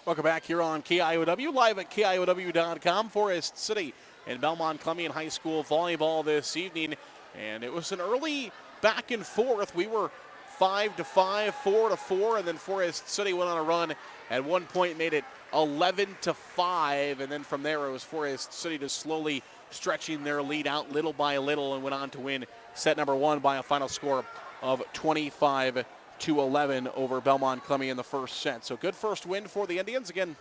Welcome back here on KIOW, live at KIOW.com. Forest City and Belmond-Klemme in high school volleyball this evening. And it was an early back and forth. We were 5-5, 4-4, and then Forest City went on a run. At one point made it 11-5, and then from there it was Forest City just slowly stretching their lead out little by little and went on to win set number one by a final score of 25-11 over Belmond-Klemme in the first set. So good first win for the Indians. Again,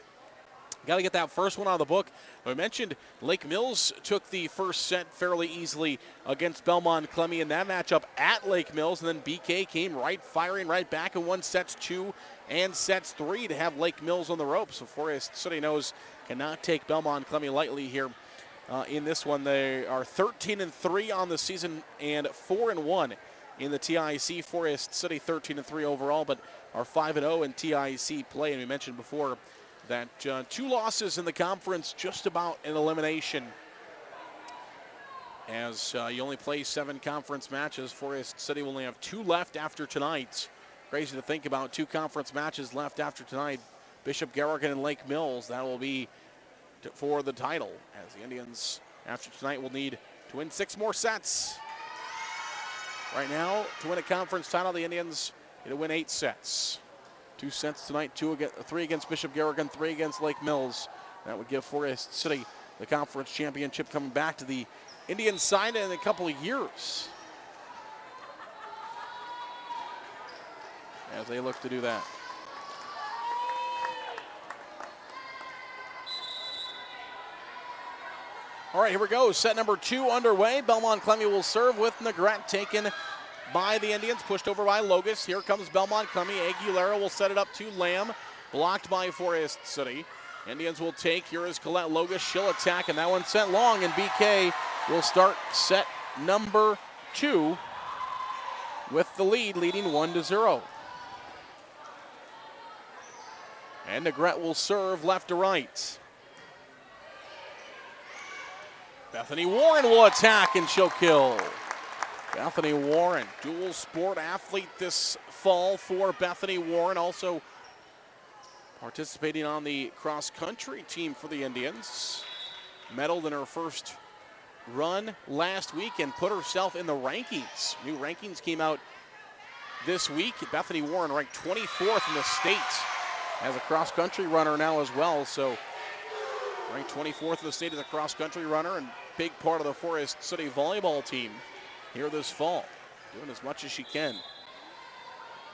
got to get that first one out of the book. I mentioned Lake Mills took the first set fairly easily against Belmond-Klemme in that matchup at Lake Mills, and then BK came firing right back and won sets 2 and sets 3 to have Lake Mills on the ropes. So Forest City knows cannot take Belmond-Klemme lightly here in this one. They are 13-3 on the season and 4-1 in the TIC. Forest City 13-3 overall, but are 5-0 in TIC play. And we mentioned before that 2 losses in the conference, just about an elimination. As you only play 7 conference matches, Forest City will only have 2 left after tonight. Crazy to think about, 2 conference matches left after tonight. Bishop Garrigan and Lake Mills, that will be for the title, as the Indians after tonight will need to win 6 more sets. Right now, to win a conference title, the Indians need to win 8 sets. 2 sets tonight, 3 against Bishop Garrigan, 3 against Lake Mills. That would give Forest City the conference championship, coming back to the Indian side in a couple of years, as they look to do that. All right, here we go. Set number 2 underway. Belmond-Klemme will serve with Negrete taken by the Indians, pushed over by Logus. Here comes Belmond-Klemme. Aguilera will set it up to Lamb, blocked by Forest City. Indians will take. Here is Colette Logus. She'll attack, and that one sent long, and BK will start set number 2 with the lead, leading 1-0. And Negrete will serve left to right. Bethany Warren will attack, and she'll kill. Bethany Warren, dual sport athlete this fall for Bethany Warren, also participating on the cross-country team for the Indians. Medaled in her first run last week and put herself in the rankings. New rankings came out this week. Bethany Warren ranked 24th in the state as a cross-country runner now as well. So ranked 24th in the state as a cross-country runner and big part of the Forest City volleyball team here this fall. Doing as much as she can.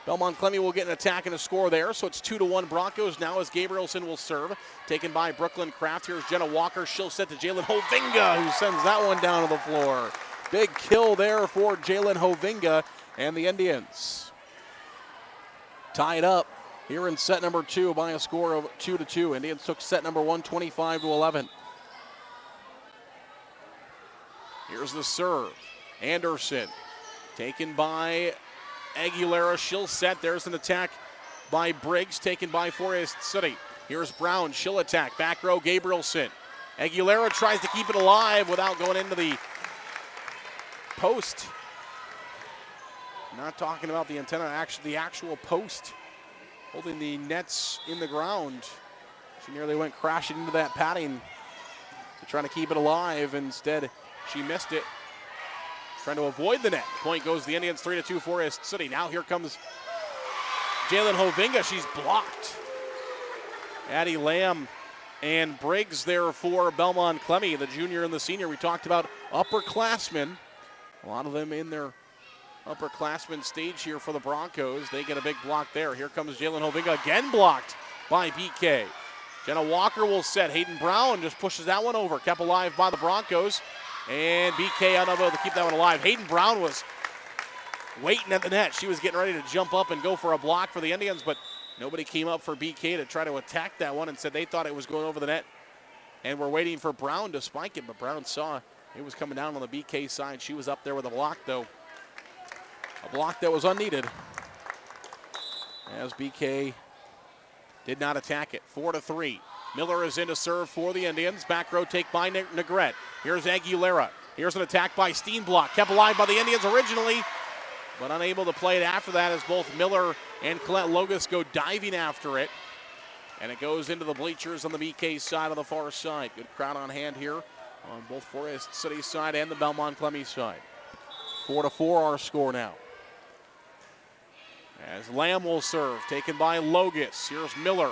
Belmond-Klemme will get an attack and a score there, so it's 2-1 Broncos now as Gabrielson will serve. Taken by Brooklyn Kraft. Here's Jenna Walker. She'll set to Jalen Hovinga, who sends that one down to the floor. Big kill there for Jalen Hovinga and the Indians. Tied up here in set number 2 by a score of 2-2. Indians took set number 1, 25-11. Here's the serve. Anderson taken by Aguilera. She'll set. There's an attack by Briggs, taken by Forest City. Here's Brown. She'll attack. Back row, Gabrielson. Aguilera tries to keep it alive without going into the post. Not talking about the antenna, actually the actual post holding the nets in the ground. She nearly went crashing into that padding to try to keep it alive. Instead, she missed it, trying to avoid the net. Point goes to the Indians, 3-2 Forest City. Now here comes Jalen Hovinga. She's blocked. Addie Lamb and Briggs there for Belmond-Klemme, the junior and the senior. We talked about upperclassmen. A lot of them in their upperclassmen stage here for the Broncos. They get a big block there. Here comes Jalen Hovinga, again blocked by BK. Jenna Walker will set. Hayden Brown just pushes that one over. Kept alive by the Broncos. And BK unable to keep that one alive. Hayden Brown was waiting at the net. She was getting ready to jump up and go for a block for the Indians, but nobody came up for BK to try to attack that one and said they thought it was going over the net and were waiting for Brown to spike it, but Brown saw it was coming down on the BK side. She was up there with a block, though. A block that was unneeded as BK did not attack it. 4-3. Miller is in to serve for the Indians. Back row take by Negrete. Here's Aguilera. Here's an attack by Steenblock. Kept alive by the Indians originally, but unable to play it after that as both Miller and Colette Logus go diving after it. And it goes into the bleachers on the BK side on the far side. Good crowd on hand here on both Forest City side and the Belmond-Klemme side. 4-4 our score now. As Lamb will serve, taken by Logus. Here's Miller.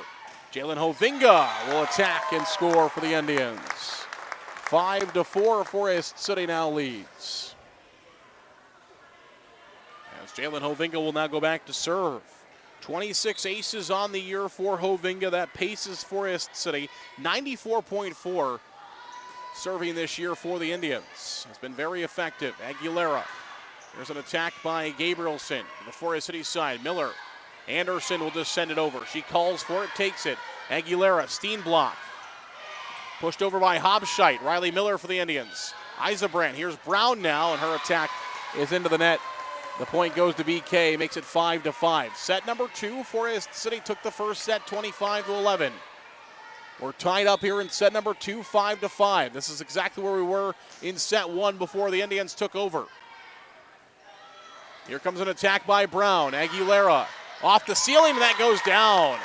Jalen Hovinga will attack and score for the Indians. 5-4, Forest City now leads. As Jalen Hovinga will now go back to serve. 26 aces on the year for Hovinga. That paces Forest City. 94.4 serving this year for the Indians. Has been very effective. Aguilera. There's an attack by Gabrielson on the Forest City side. Miller. Anderson will just send it over. She calls for it, takes it. Aguilera, Steenblock. Pushed over by Hobscheit. Riley Miller for the Indians. Eisenbrand. Here's Brown now, and her attack is into the net. The point goes to BK, makes it 5-5. Set number 2, Forest City took the first set 25-11. We're tied up here in set number 2, 5-5. This is exactly where we were in set 1 before the Indians took over. Here comes an attack by Brown. Aguilera off the ceiling, and that goes down.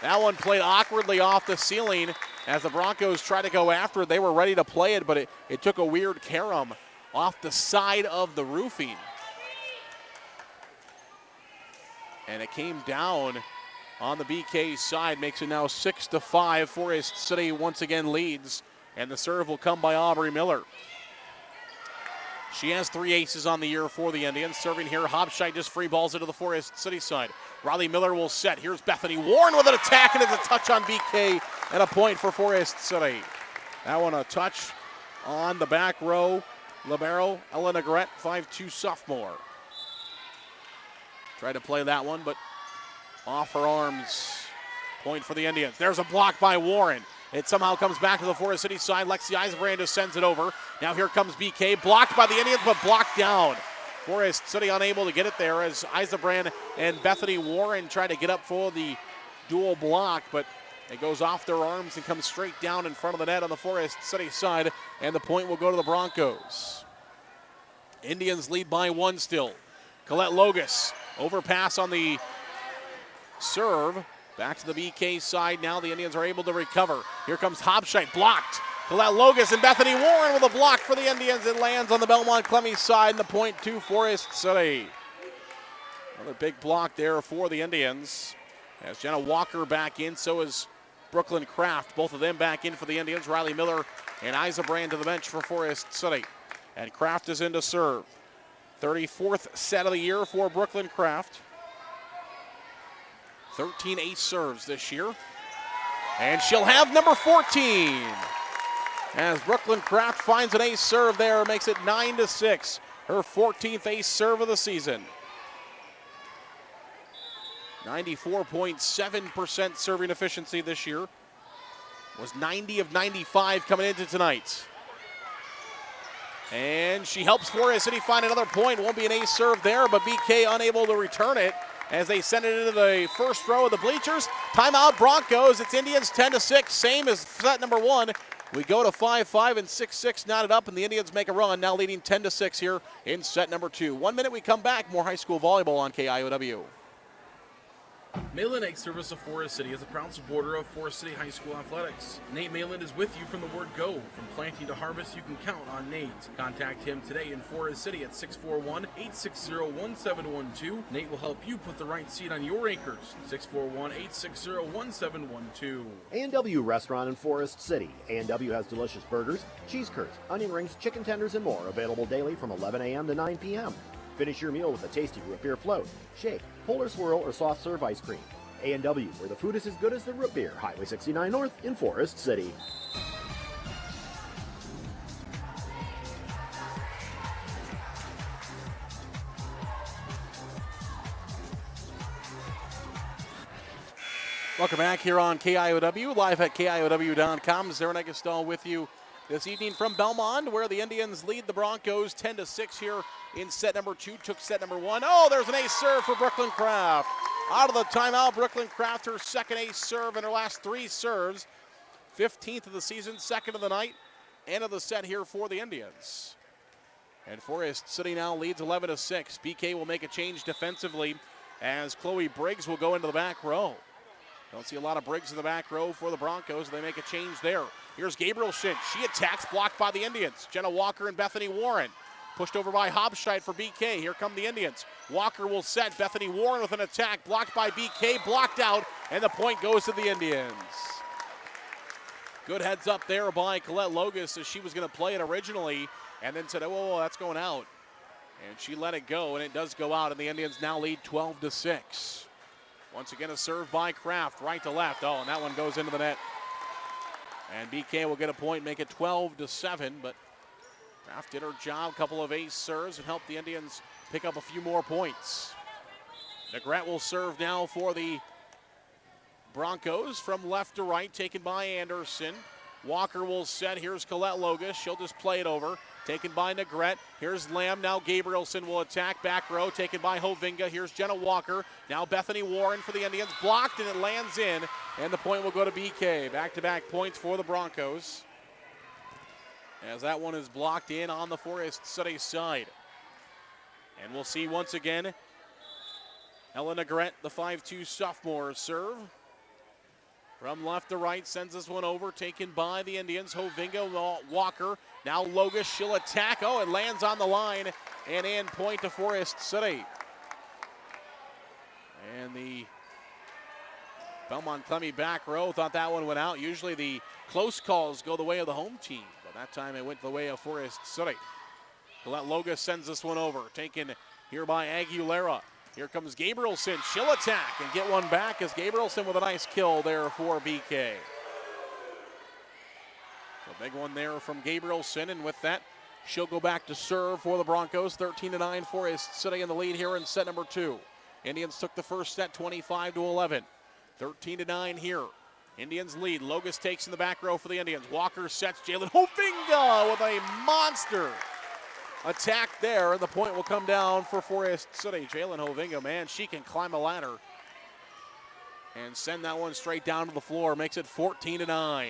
That one played awkwardly off the ceiling as the Broncos tried to go after it. They were ready to play it, but it took a weird carom off the side of the roofing. And it came down on the BK side, makes it now 6-5. Forest City once again leads, and the serve will come by Aubrey Miller. She has 3 aces on the year for the Indians. Serving here, Hobscheit just free balls it to the Forest City side. Riley Miller will set. Here's Bethany Warren with an attack, and it's a touch on BK and a point for Forest City. That one a touch on the back row, libero, Ella Negrete, 5'2" sophomore. Tried to play that one, but off her arms. Point for the Indians. There's a block by Warren. It somehow comes back to the Forest City side. Lexi Eisenbrand just sends it over. Now here comes BK. Blocked by the Indians, but blocked down. Forest City unable to get it there as Eisenbrand and Bethany Warren try to get up for the dual block, but it goes off their arms and comes straight down in front of the net on the Forest City side, and the point will go to the Broncos. Indians lead by 1 still. Colette Logus, overpass on the serve. Back to the BK side now. The Indians are able to recover. Here comes Hobscheit, blocked. Colette Logus and Bethany Warren with a block for the Indians. It lands on the Belmond-Klemme side, and the point to Forest City. Another big block there for the Indians. As Jenna Walker back in, so is Brooklyn Kraft. Both of them back in for the Indians. Riley Miller and Eisenbrand to the bench for Forest City. And Kraft is in to serve. 34th set of the year for Brooklyn Kraft. 13 ace serves this year. And she'll have number 14. As Brooklyn Kraft finds an ace serve there, makes it 9-6. Her 14th ace serve of the season. 94.7% serving efficiency this year. Was 90 of 95 coming into tonight. And she helps Forest City find another point. Won't be an ace serve there, but BK unable to return it as they send it into the first row of the bleachers. Timeout Broncos. It's Indians 10-6, same as set number 1. We go to 5-5 and 6-6 knotted up, and the Indians make a run, now leading 10-6 here in set number 2. 1 minute, we come back. More high school volleyball on KIOW. Malin Egg Service of Forest City is a proud supporter of Forest City High School Athletics. Nate Malin is with you from the word go. From planting to harvest, you can count on Nate. Contact him today in Forest City at 641-860-1712. Nate will help you put the right seed on your acres. 641-860-1712. A&W Restaurant in Forest City. A&W has delicious burgers, cheese curds, onion rings, chicken tenders, and more. Available daily from 11 a.m. to 9 p.m. Finish your meal with a tasty root beer float, shake, polar swirl, or soft serve ice cream. A&W, where the food is as good as the root beer. Highway 69 North in Forest City. Welcome back here on KIOW, live at KIOW.com. Zerina Gaston with you this evening from Belmond, where the Indians lead the Broncos 10-6 here in set number 2. Took set number 1. Oh, there's an ace serve for Brooklyn Kraft. Out of the timeout, Brooklyn Kraft, her second ace serve in her last 3 serves. 15th of the season, second of the night. End of the set here for the Indians. And Forest City now leads 11-6. BK will make a change defensively as Chloe Briggs will go into the back row. Don't see a lot of Briggs in the back row for the Broncos. They make a change there. Here's Gabriel Shin. She attacks, blocked by the Indians. Jenna Walker and Bethany Warren. Pushed over by Hobscheit for BK. Here come the Indians. Walker will set. Bethany Warren with an attack. Blocked by BK. Blocked out. And the point goes to the Indians. Good heads up there by Colette Logus as she was going to play it originally. And then said, oh, that's going out. And she let it go. And it does go out. And the Indians now lead 12-6. Once again, a serve by Kraft. Right to left. Oh, and that one goes into the net. And BK will get a point, make it 12-7, but Kraft did her job. Couple of ace serves and helped the Indians pick up a few more points. Negrete will serve now for the Broncos from left to right, taken by Anderson. Walker will set. Here's Colette Logus. She'll just play it over. Taken by Negrete. Here's Lamb. Now Gabrielson will attack. Back row. Taken by Hovinga. Here's Jenna Walker. Now Bethany Warren for the Indians. Blocked, and it lands in. And the point will go to BK. Back-to-back points for the Broncos. As that one is blocked in on the Forest City side. And we'll see once again Ella Negrete, the 5'2" sophomore, serve. From left to right, sends this one over, taken by the Indians. Hovinga, Walker, now Logus, she'll attack. Oh, it lands on the line, and in, point to Forest City. And the Belmond-Klemme back row thought that one went out. Usually the close calls go the way of the home team, but that time it went the way of Forest City. Colette Logus sends this one over, taken here by Aguilera. Here comes Gabrielson. She'll attack and get one back as Gabrielson with a nice kill there for BK. The big one there from Gabrielson, and with that, she'll go back to serve for the Broncos. 13-9, Forest City in the lead here in set number 2. Indians took the first set 25-11. 13-9 here. Indians lead. Logus takes in the back row for the Indians. Walker sets Jalen Hovinga with a monster attack there, and the point will come down for Forest City. Jalen Hovinga, man, she can climb a ladder and send that one straight down to the floor. Makes it 14-9.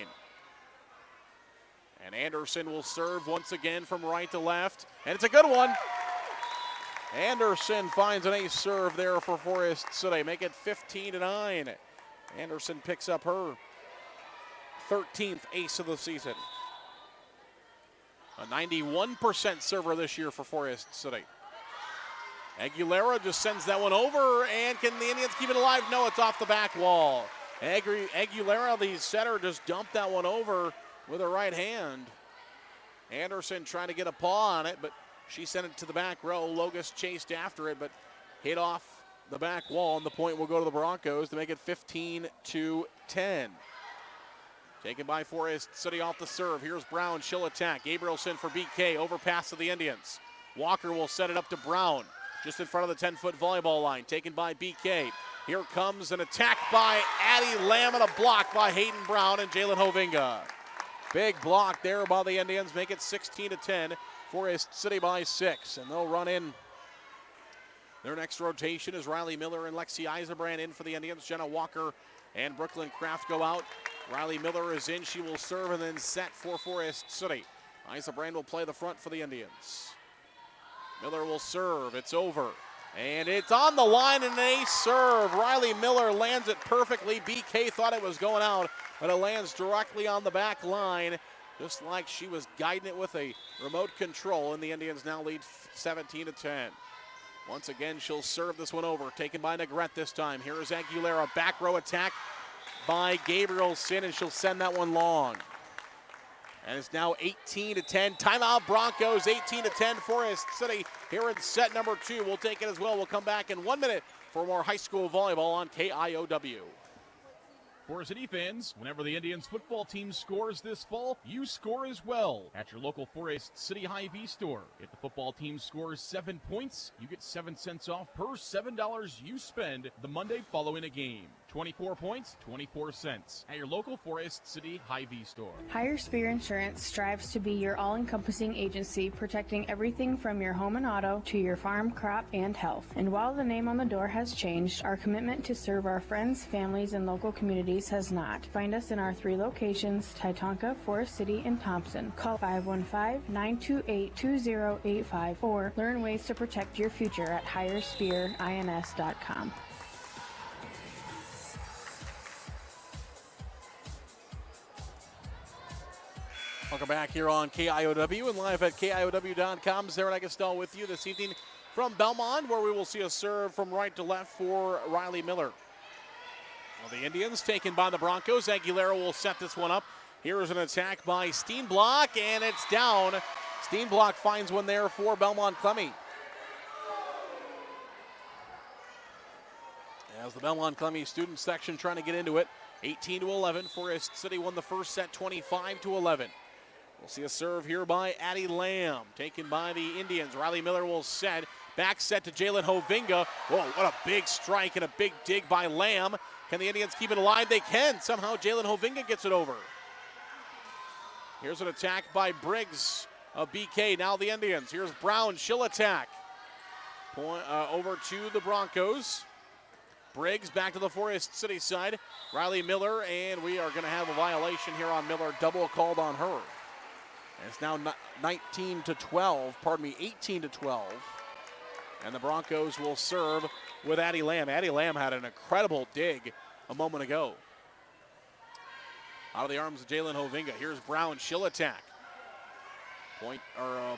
And Anderson will serve once again from right to left, and it's a good one. Anderson finds an ace serve there for Forest City. Make it 15-9. Anderson picks up her 13th ace of the season. A 91% server this year for Forest City. Aguilera just sends that one over, and can the Indians keep it alive? No, it's off the back wall. Aguilera, the setter, just dumped that one over with her right hand. Anderson trying to get a paw on it, but she sent it to the back row. Logus chased after it, but hit off the back wall, and the point will go to the Broncos to make it 15-10. Taken by Forest City off the serve. Here's Brown. She'll attack. Gabrielson for BK. Overpass to the Indians. Walker will set it up to Brown, just in front of the 10-foot volleyball line. Taken by BK. Here comes an attack by Addie Lamb and a block by Hayden Brown and Jalen Hovinga. Big block there by the Indians. Make it 16-10. Forest City by 6, and they'll run in. Their next rotation is Riley Miller and Lexi Eisenbrand in for the Indians. Jenna Walker and Brooklyn Kraft go out. Riley Miller is in. She will serve and then set for Forest City. Eisenbrand will play the front for the Indians. Miller will serve. It's over. And it's on the line, and an ace serve. Riley Miller lands it perfectly. BK thought it was going out, but it lands directly on the back line, just like she was guiding it with a remote control, and the Indians now lead 17-10. Once again, she'll serve this one over. Taken by Negrete this time. Here is Aguilera. Back row attack by Gabrielson, and she'll send that one long. And it's now 18-10. Timeout Broncos, 18-10 Forest City here in set number 2. We'll take it as well. We'll come back in 1 minute for more high school volleyball on KIOW. Forest City fans, whenever the Indians football team scores this fall, you score as well at your local Forest City Hy-Vee store. If the football team scores 7 points, you get 7 cents off per $7 you spend the Monday following a game. 24 points, 24 cents at your local Forest City Hy-Vee store. Higher Spear Insurance strives to be your all-encompassing agency, protecting everything from your home and auto to your farm, crop, and health. And while the name on the door has changed, our commitment to serve our friends, families, and local communities has not. Find us in our 3 locations, Titonka, Forest City, and Thompson. Call 515-928-2085 or learn ways to protect your future at higherspearins.com. Welcome back here on KIOW and live at KIOW.com. Sarah Negastel with you this evening from Belmond, where we will see a serve from right to left for Riley Miller. Well, the Indians taken by the Broncos. Aguilera will set this one up. Here is an attack by Steenblock, and it's down. Steenblock finds one there for Belmond-Klemme. As the Belmond-Klemme student section trying to get into it, 18-11. Forest City won the first set 25-11. We'll see a serve here by Addie Lamb, taken by the Indians. Riley Miller will set. Back set to Jalen Hovinga. Whoa, what a big strike and a big dig by Lamb. Can the Indians keep it alive? They can. Somehow Jalen Hovinga gets it over. Here's an attack by Briggs of BK. Now the Indians. Here's Brown. She'll attack. Over to the Broncos. Briggs back to the Forest City side. Riley Miller, and we are going to have a violation here on Miller. Double called on her. And it's now 19-12. Pardon me, 18-12. And the Broncos will serve with Addie Lamb. Addie Lamb had an incredible dig a moment ago. Out of the arms of Jalen Hovinga. Here's Brown. She'll attack.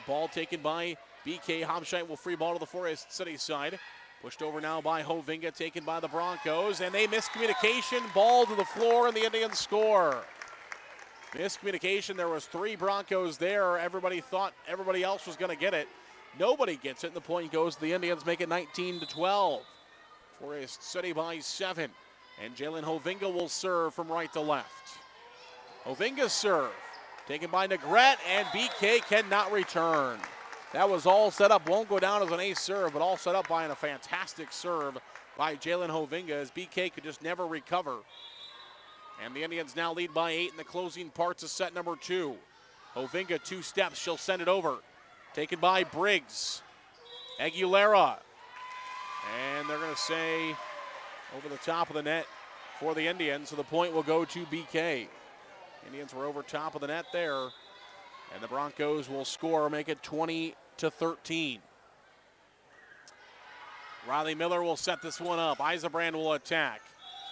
Ball taken by BK. Homscheid will free ball to the Forest City side. Pushed over now by Hovinga, taken by the Broncos. And they miscommunication. Ball to the floor, and the Indians score. Miscommunication. There was 3 Broncos there. Everybody thought everybody else was going to get it. Nobody gets it, and the point goes to the Indians. Make it 19-12. Forest City by 7. And Jalen Hovinga will serve from right to left. Hovinga's serve. Taken by Negrete, and BK cannot return. That was all set up. Won't go down as an ace serve, but all set up by a fantastic serve by Jalen Hovinga as BK could just never recover. And the Indians now lead by 8 in the closing parts of set number 2. Hovinga 2 steps. She'll send it over. Taken by Briggs. Aguilera. And they're going to say over the top of the net for the Indians. So the point will go to BK. Indians were over top of the net there. And the Broncos will score, make it 20-13. Riley Miller will set this one up. Eisenbrand will attack.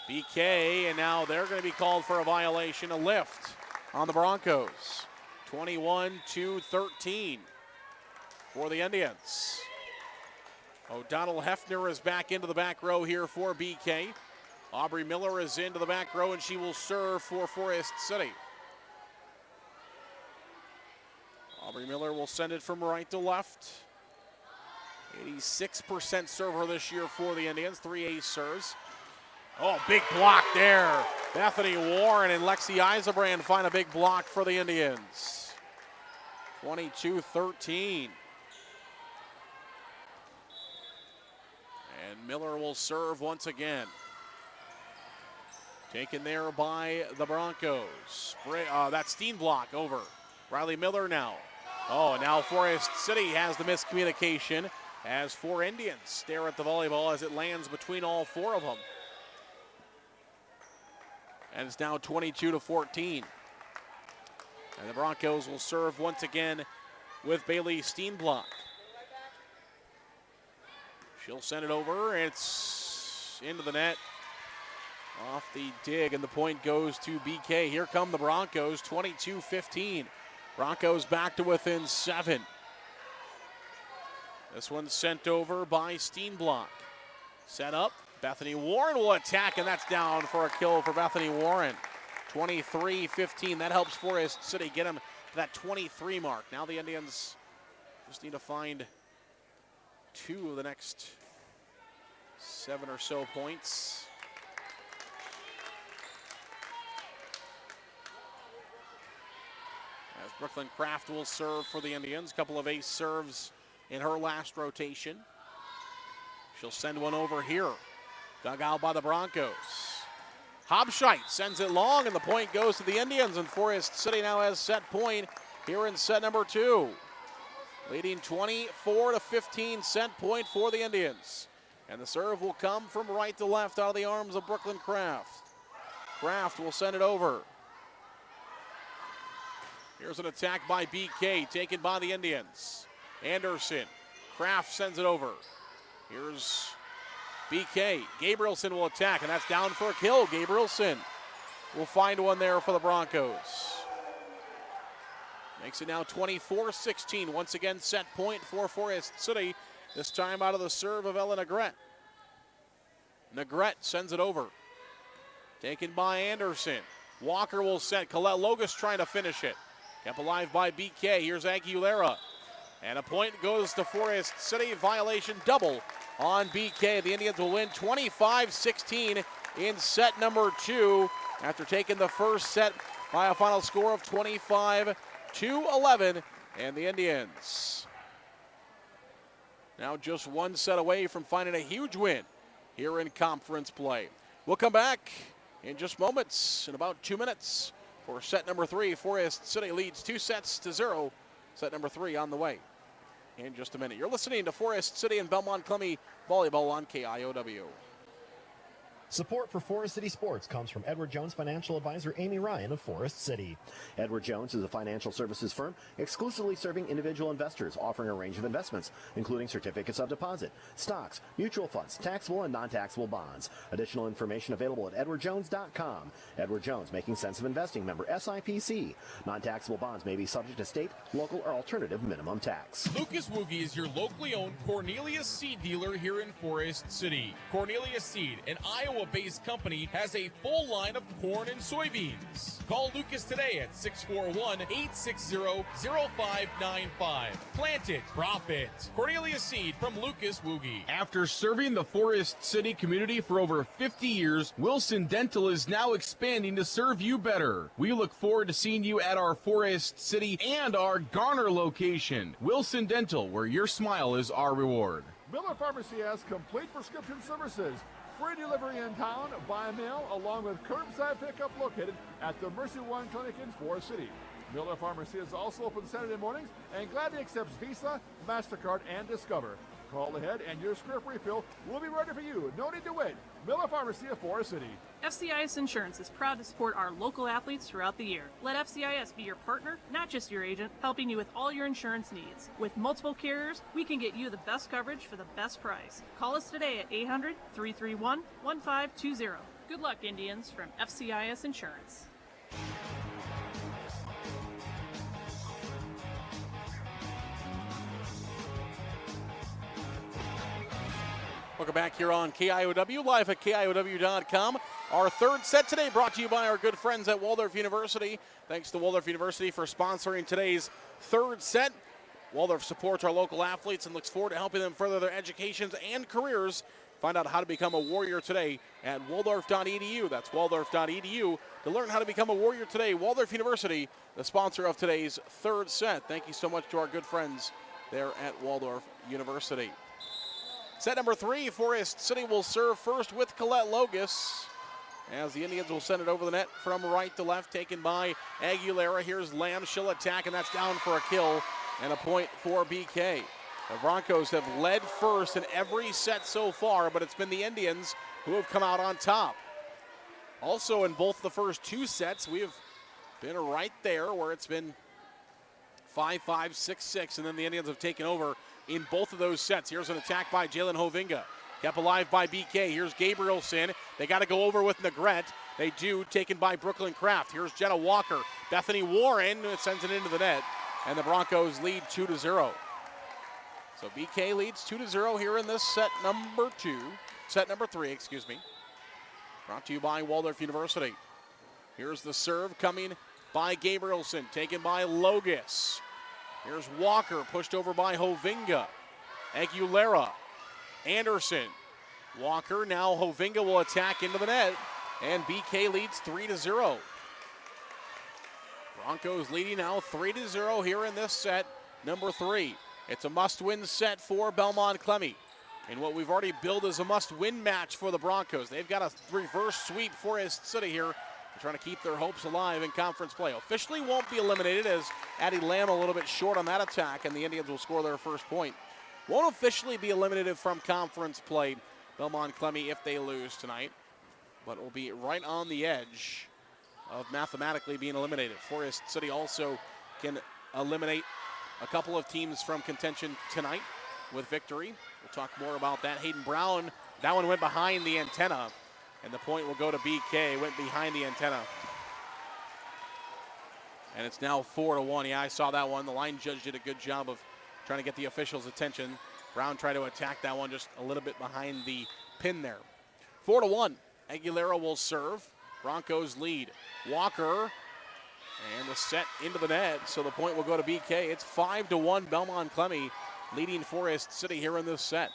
BK, and now they're going to be called for a violation, a lift on the Broncos. 21-13 for the Indians. O'Donnell Hefner is back into the back row here for BK. Aubrey Miller is into the back row, and she will serve for Forest City. Aubrey Miller will send it from right to left. 86% server this year for the Indians. 3 ace serves. Oh, big block there. Bethany Warren and Lexi Eisenbrand find a big block for the Indians. 22-13. And Miller will serve once again. Taken there by the Broncos. That Steenblock over. Riley Miller now. Oh, now Forest City has the miscommunication as 4 Indians stare at the volleyball as it lands between all 4 of them. And it's now 22-14. And the Broncos will serve once again with Bailey Steenblock. She'll send it over. It's into the net. Off the dig, and the point goes to BK. Here come the Broncos, 22-15. Broncos back to within 7. This one's sent over by Steenblock. Set up. Bethany Warren will attack, and that's down for a kill for Bethany Warren. 23-15. That helps Forest City get them to that 23 mark. Now the Indians just need to find 2 of the next 7 or so points. As Brooklyn Kraft will serve for the Indians. Couple of ace serves in her last rotation. She'll send one over here. Dug out by the Broncos. Hobscheit sends it long, and the point goes to the Indians, and Forest City now has set point here in set number 2. Leading 24-15, set point for the Indians. And the serve will come from right to left out of the arms of Brooklyn Kraft. Kraft will send it over. Here's an attack by BK, taken by the Indians. Anderson. Kraft sends it over. Here's BK. Gabrielson will attack, and that's down for a kill. Gabrielson will find one there for the Broncos. Makes it now 24-16. Once again, set point for Forest City. This time out of the serve of Ella Negrete. Negrete sends it over. Taken by Anderson. Walker will set. Colette Logus trying to finish it. Kept alive by BK. Here's Aguilera. And a point goes to Forest City. Violation double on BK. The Indians will win 25-16 in set number 2 after taking the first set by a final score of 25-11. And the Indians now just one set away from finding a huge win here in conference play. We'll come back in just moments, in about 2 minutes, for set number 3. Forest City leads 2-0. Set number 3 on the way in just a minute. You're listening to Forest City and Belmond-Klemme volleyball on KIOW. Support for Forest City Sports comes from Edward Jones Financial Advisor Amy Ryan of Forest City. Edward Jones is a financial services firm exclusively serving individual investors, offering a range of investments, including certificates of deposit, stocks, mutual funds, taxable and non-taxable bonds. Additional information available at edwardjones.com. Edward Jones, making sense of investing, member SIPC. Non-taxable bonds may be subject to state, local, or alternative minimum tax. Lucas Woogie is your locally owned Cornelius Seed dealer here in Forest City. Cornelius Seed, an Iowa Iowa-based company has a full line of corn and soybeans. Call Lucas today at 641-860-0595. Plant it, profit. Cornelius Seed from Lucas Woogie. After serving the Forest City community for over 50 years, Wilson Dental is now expanding to serve you better. We look forward to seeing you at our Forest City and our Garner location. Wilson Dental, where your smile is our reward. Miller Pharmacy has complete prescription services, free delivery in town, by mail, along with curbside pickup located at the Mercy One Clinic in Forest City. Miller Pharmacy is also open Saturday mornings and gladly accepts Visa, MasterCard, and Discover. Call ahead and your script refill will be ready for you. No need to wait. Miller Pharmacy of Forest City. FCIS Insurance is proud to support our local athletes throughout the year. Let FCIS be your partner, not just your agent, helping you with all your insurance needs. With multiple carriers, we can get you the best coverage for the best price. Call us today at 800-331-1520. Good luck, Indians, from FCIS Insurance. Welcome back here on KIOW, live at KIOW.com. Our third set today brought to you by our good friends at Waldorf University. Thanks to Waldorf University for sponsoring today's third set. Waldorf supports our local athletes and looks forward to helping them further their educations and careers. Find out how to become a warrior today at waldorf.edu. That's waldorf.edu to learn how to become a warrior today. Waldorf University, the sponsor of today's third set. Thank you so much to our good friends there at Waldorf University. Set number 3, Forest City will serve first with Colette Logus, as the Indians will send it over the net from right to left, taken by Aguilera. Here's Lamb. She'll attack, and that's down for a kill and a point for BK. The Broncos have led first in every set so far, but it's been the Indians who have come out on top. Also, in both the first 2 sets, we have been right there where it's been 5-5, 6-6, and then the Indians have taken over in both of those sets. Here's an attack by Jalen Hovinga. Kept alive by BK. Here's Gabrielson. They got to go over with Negrete. They do, taken by Brooklyn Kraft. Here's Jenna Walker. Bethany Warren sends it into the net, and the Broncos lead 2-0. So BK leads 2-0 here in this set number 3, excuse me. Brought to you by Waldorf University. Here's the serve coming by Gabrielson, taken by Logus. Here's Walker, pushed over by Hovinga. Aguilera, Anderson, Walker. Now Hovinga will attack into the net, and BK leads 3-0. Broncos leading now 3-0 here in this set number 3. It's a must-win set for Belmond-Klemme, and what we've already billed as a must-win match for the Broncos. They've got a reverse sweep Forest City here. Trying to keep their hopes alive in conference play. Officially won't be eliminated, as Addie Lamb a little bit short on that attack, and the Indians will score their first point. Won't officially be eliminated from conference play, Belmond-Klemme, if they lose tonight, but will be right on the edge of mathematically being eliminated. Forest City also can eliminate a couple of teams from contention tonight with victory. We'll talk more about that. Hayden Brown, that one went behind the antenna, and the point will go to BK. Went behind the antenna. And it's now 4-1. Yeah, I saw that one. The line judge did a good job of trying to get the officials' attention. Brown tried to attack that one just a little bit behind the pin there. 4-1. Aguilera will serve. Broncos lead. Walker, and the set into the net, so the point will go to BK. It's 5-1. Belmond-Klemme leading Forest City here in this set.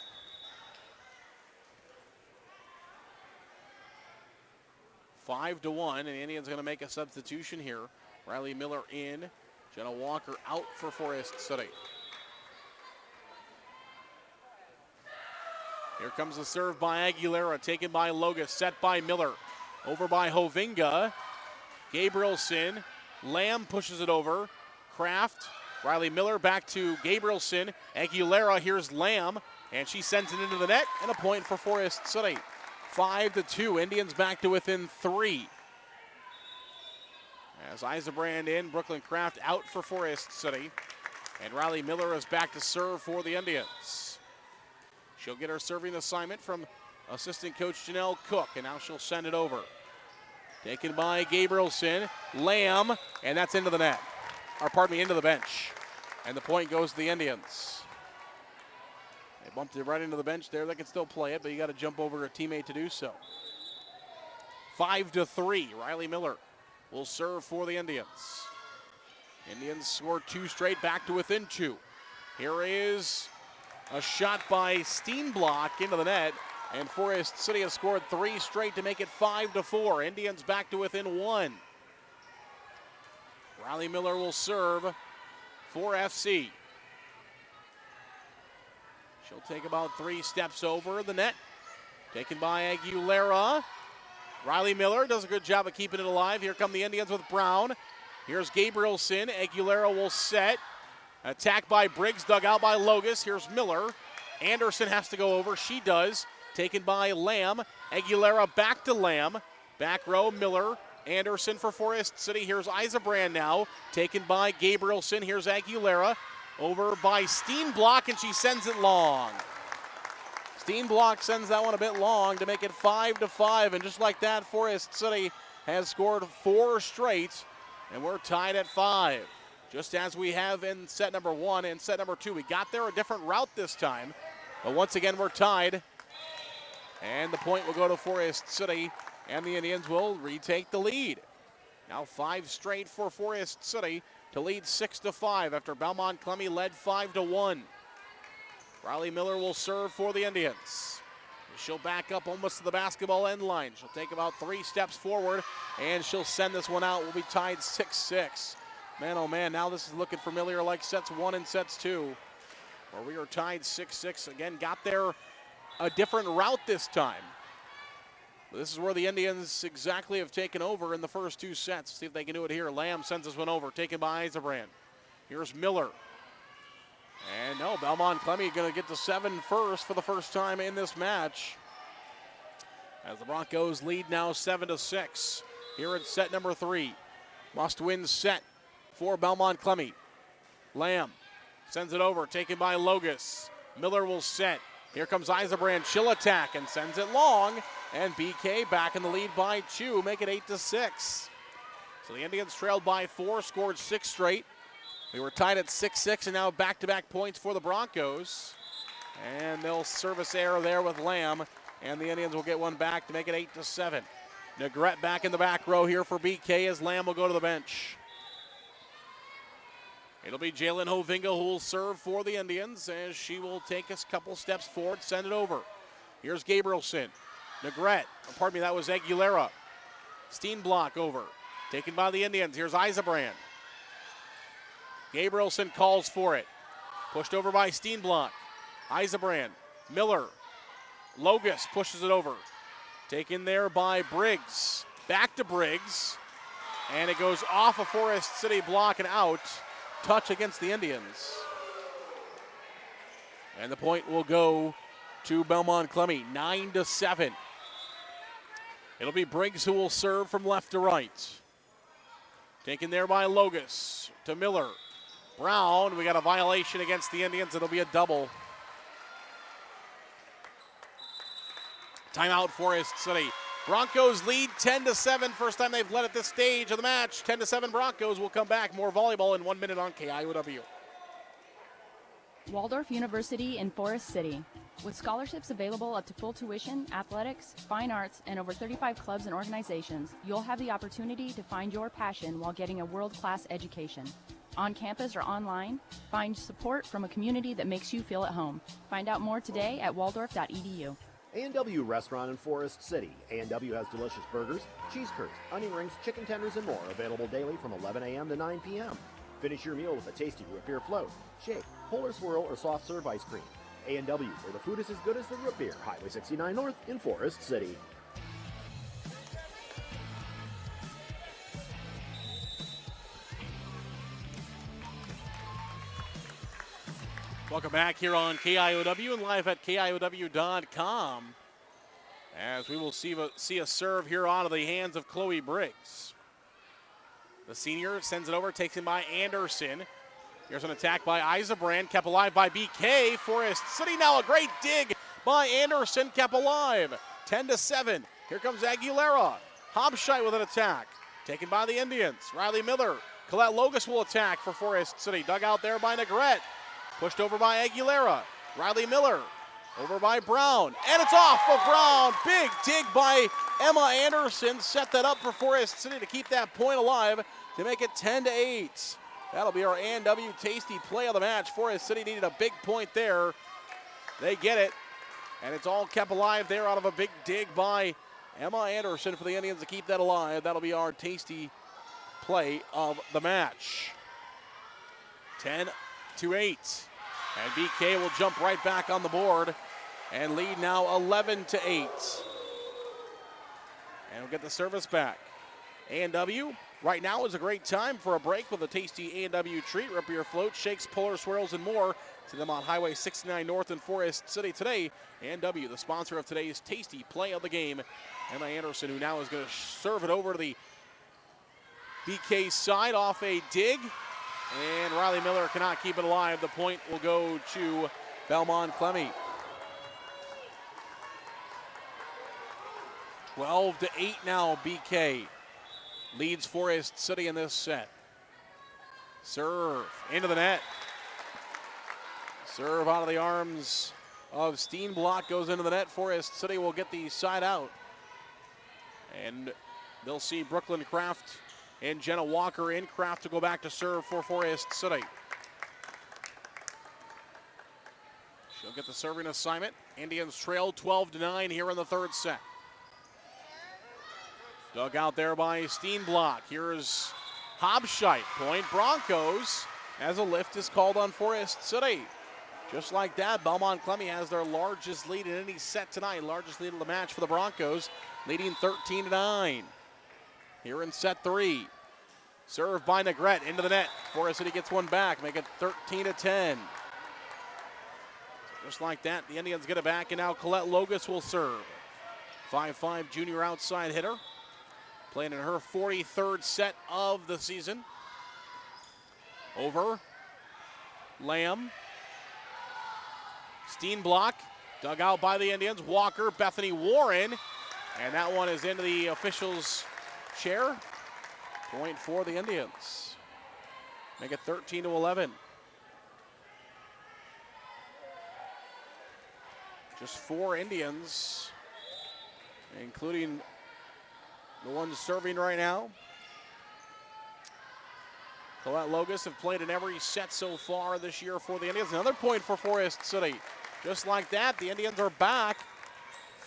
5-1, and Indians going to make a substitution here. Riley Miller in, Jenna Walker out for Forest City. Here comes the serve by Aguilera, taken by Logus, set by Miller. Over by Hovinga. Gabrielson, Lamb pushes it over. Kraft, Riley Miller back to Gabrielson. Aguilera, here's Lamb, and she sends it into the net, and a point for Forest City. 5-2, Indians back to within 3. As Eisenbrand in, Brooklyn Kraft out for Forest City. And Riley Miller is back to serve for the Indians. She'll get her serving assignment from assistant coach Janelle Cook, and now she'll send it over. Taken by Gabrielson, Lamb, and that's into the net. Or pardon me, into the bench. And the point goes to the Indians. They bumped it right into the bench there. They can still play it, but you got to jump over a teammate to do so. 5-3. Riley Miller will serve for the Indians. Indians scored 2 straight, back to within 2. Here is a shot by Steenblock into the net, and Forest City has scored 3 straight to make it 5-4. Indians back to within 1. Riley Miller will serve for FC. She'll take about 3 steps over the net. Taken by Aguilera. Riley Miller does a good job of keeping it alive. Here come the Indians with Brown. Here's Gabrielson. Aguilera will set. Attack by Briggs, dug out by Logus. Here's Miller. Anderson has to go over. She does. Taken by Lamb. Aguilera back to Lamb. Back row, Miller. Anderson for Forest City. Here's Izabrand now. Taken by Gabrielson. Here's Aguilera. Over by Steenblock, and she sends it long. Steenblock sends that one a bit long to make it 5-5. And just like that, Forest City has scored 4 straight, and we're tied at 5. Just as we have in set number 1 and set number 2. We got there a different route this time, but once again we're tied. And the point will go to Forest City, and the Indians will retake the lead. Now 5 straight for Forest City to lead 6-5 after Belmond-Klemme led 5-1. Riley Miller will serve for the Indians. She'll back up almost to the basketball end line. She'll take about 3 steps forward, and she'll send this one out. We'll be tied 6-6. Man, oh man, now this is looking familiar like sets 1 and sets 2, where we are tied 6-6. Again, got there a different route this time. This is where the Indians exactly have taken over in the first 2 sets. See if they can do it here. Lamb sends this one over, taken by Izabrand. Here's Miller. And no, Belmond-Klemme going to get to 7 first for the first time in this match, as the Broncos lead now 7-6 here at set number 3. Must-win set for Belmond-Klemme. Lamb sends it over, taken by Logus. Miller will set. Here comes Izabrand. She'll attack and sends it long. And BK back in the lead by 2, make it 8-6. So the Indians trailed by 4, scored 6 straight. We were tied at 6-6, and now back-to-back points for the Broncos. And they'll service error there with Lamb, and the Indians will get one back to make it 8-7. Negrete back in the back row here for BK as Lamb will go to the bench. It'll be Jalen Hovinga who will serve for the Indians as she will take a couple steps forward, send it over. Here's Gabrielson. Negrete, pardon me, that was Aguilera. Steenblock over, taken by the Indians. Here's Izabrand. Gabrielson calls for it. Pushed over by Steenblock. Izabrand, Miller. Logus pushes it over. Taken there by Briggs. Back to Briggs. And it goes off a Forest City block and out. Touch against the Indians. And the point will go to Belmond-Klemme, 9-7. It'll be Briggs who will serve from left to right. Taken there by Logus to Miller. Brown, we got a violation against the Indians. It'll be a double. Timeout, Forest City. Broncos lead 10-7. First time they've led at this stage of the match. 10-7 Broncos. Will come back. More volleyball in 1 minute on KIOW. Waldorf University in Forest City. With scholarships available up to full tuition, athletics, fine arts, and over 35 clubs and organizations, you'll have the opportunity to find your passion while getting a world-class education. On campus or online, find support from a community that makes you feel at home. Find out more today at waldorf.edu. A&W Restaurant in Forest City. A&W has delicious burgers, cheese curds, onion rings, chicken tenders, and more, available daily from 11 a.m. to 9 p.m. Finish your meal with a tasty root beer float, shake, polar swirl, or soft serve ice cream. A&W, where the food is as good as the root beer. Highway 69 North in Forest City. Welcome back here on KIOW and live at KIOW.com. As we will see a serve here out of the hands of Chloe Briggs. The senior sends it over, takes it by Anderson. Here's an attack by Izabrand, kept alive by BK. Forest City now a great dig by Anderson, kept alive. 10-7. Here comes Aguilera. Hobscheit with an attack. Taken by the Indians. Riley Miller. Colette Logus will attack for Forest City. Dug out there by Negrete. Pushed over by Aguilera. Riley Miller Over by Brown, and it's off of Brown. Big dig by Emma Anderson. Set that up for Forest City to keep that point alive to make it 10-8. That'll be our A&W Tasty play of the match. Forest City needed a big point there. They get it, and it's all kept alive there out of a big dig by Emma Anderson for the Indians to keep that alive. That'll be our Tasty play of the match. 10-8. And BK will jump right back on the board and lead now 11-8. And we'll get the service back. A&W, right now is a great time for a break with a tasty A&W treat. Rip your float, shakes, puller, swirls, and more. See them on Highway 69 North in Forest City today. A&W, the sponsor of today's tasty play of the game. Emma Anderson, who now is going to serve it over to the BK side off a dig. And Riley Miller cannot keep it alive. The point will go to Belmond-Klemme. 12-8 now, BK leads Forest City in this set. Serve into the net. Serve out of the arms of Steenblock, goes into the net. Forest City will get the side out. And they'll see Brooklyn Kraft and Jenna Walker in. Kraft to go back to serve for Forest City. She'll get the serving assignment. Indians trail 12-9 here in the third set. Dug out there by Steenblock. Here's Hobscheit. Point Broncos as a lift is called on Forest City. Just like that, Belmond-Klemme has their largest lead in any set tonight. Largest lead of the match for the Broncos, leading 13-9. Here in set 3. Served by Negrete into the net. Forest City gets one back, make it 13-10. Just like that, the Indians get it back, and now Colette Logus will serve. 5'5" junior outside hitter. Playing in her 43rd set of the season. Over. Lamb. Steenblock. Dug out by the Indians. Walker, Bethany Warren. And that one is into the official's chair. Point for the Indians. Make it 13-11. Just 4 Indians, including the ones serving right now. Colette Logus have played in every set so far this year for the Indians. Another point for Forest City. Just like that, the Indians are back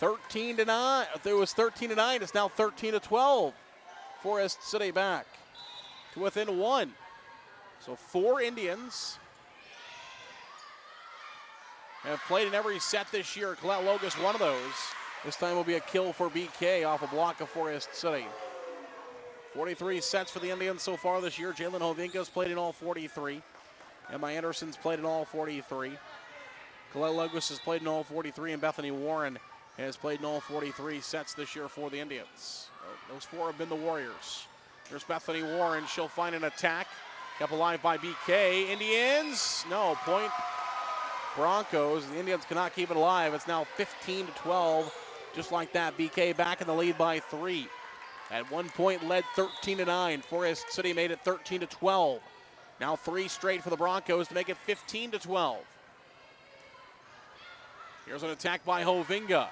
13-9. If it was 13-9, it's now 13-12. Forest City back to within 1. So 4 Indians have played in every set this year. Colette Logus, one of those. This time will be a kill for BK off a block of Forest City. 43 sets for the Indians so far this year. Jalen Hovinka's played in all 43. Emma Anderson's played in all 43. Colette Logus has played in all 43, and Bethany Warren has played in all 43 sets this year for the Indians. Those 4 have been the Warriors. Here's Bethany Warren. She'll find an attack. Kept alive by BK. Indians, no, point Broncos. The Indians cannot keep it alive. It's now 15-12. Just like that, BK back in the lead by 3. At one point led 13-9. Forest City made it 13-12. Now 3 straight for the Broncos to make it 15-12. Here's an attack by Hovinga.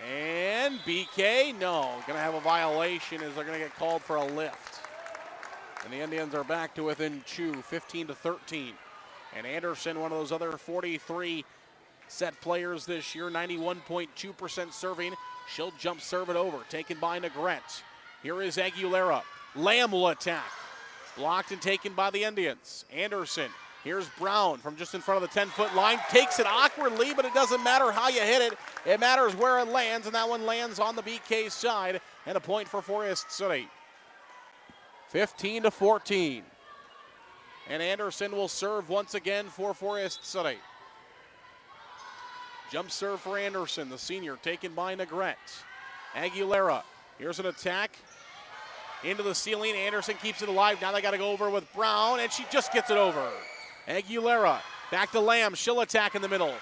And BK, no, gonna have a violation as they're gonna get called for a lift. And the Indians are back to within 2, 15-13. And Anderson, one of those other 43 set players this year, 91.2% serving. She'll jump serve it over, taken by Negrete. Here is Aguilera. Lamb will attack. Blocked and taken by the Indians. Anderson. Here's Brown from just in front of the 10-foot line. Takes it awkwardly, but it doesn't matter how you hit it. It matters where it lands, and that one lands on the BK side. And a point for Forest City. 15-14. And Anderson will serve once again for Forest City. Jump serve for Anderson, the senior, taken by Negrete. Aguilera. Here's an attack. Into the ceiling. Anderson keeps it alive. Now they got to go over with Brown, and she just gets it over. Aguilera. Back to Lamb. She'll attack in the middle.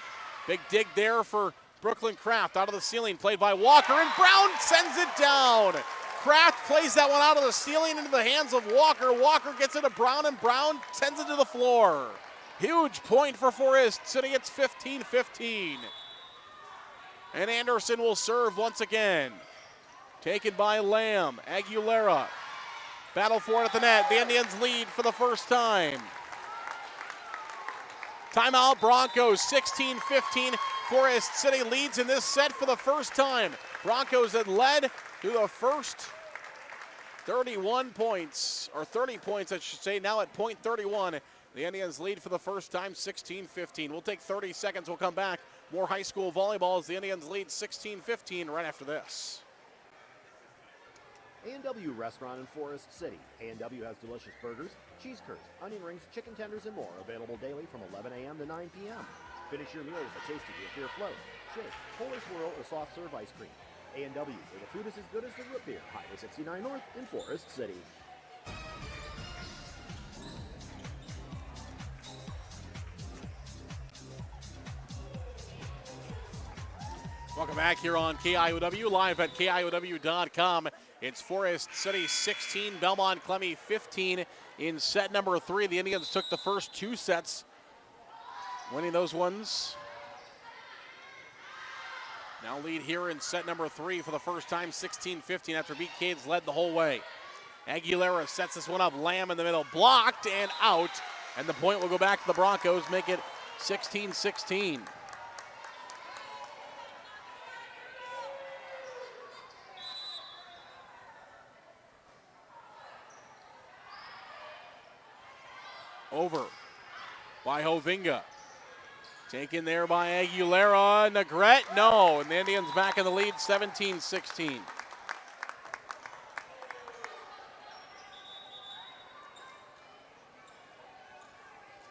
Big dig there for Brooklyn Kraft. Out of the ceiling. Played by Walker, and Brown sends it down. Kraft plays that one out of the ceiling into the hands of Walker. Walker gets it to Brown, and Brown sends it to the floor. Huge point for Forest City. It's 15-15. And Anderson will serve once again. Taken by Lamb. Aguilera. Battle for it at the net. The Indians lead for the first time. Timeout, Broncos, 16-15. Forest City leads in this set for the first time. Broncos had led through the first 31 points, or 30 points, I should say, now at point 31. The Indians lead for the first time, 16-15. We'll take 30 seconds. We'll come back. More high school volleyball as the Indians lead 16-15 right after this. A&W Restaurant in Forest City. A&W has delicious burgers, cheese curds, onion rings, chicken tenders, and more. Available daily from 11 a.m. to 9 p.m. Finish your meal with a tasty root beer float, shake, Polar swirl, or soft serve ice cream. A&W, where the food is as good as the root beer. Highway 69 North in Forest City. Welcome back here on KIOW, live at KIOW.com. It's Forest City 16, Belmond-Klemme 15 in set number 3. The Indians took the first 2 sets, winning those ones. Now lead here in set number 3 for the first time, 16-15 after BK's led the whole way. Aguilera sets this one up, Lamb in the middle, blocked and out. And the point will go back to the Broncos, make it 16-16. Over by Hovinga. Taken there by Aguilera. Negrete, no. And the Indians back in the lead, 17-16.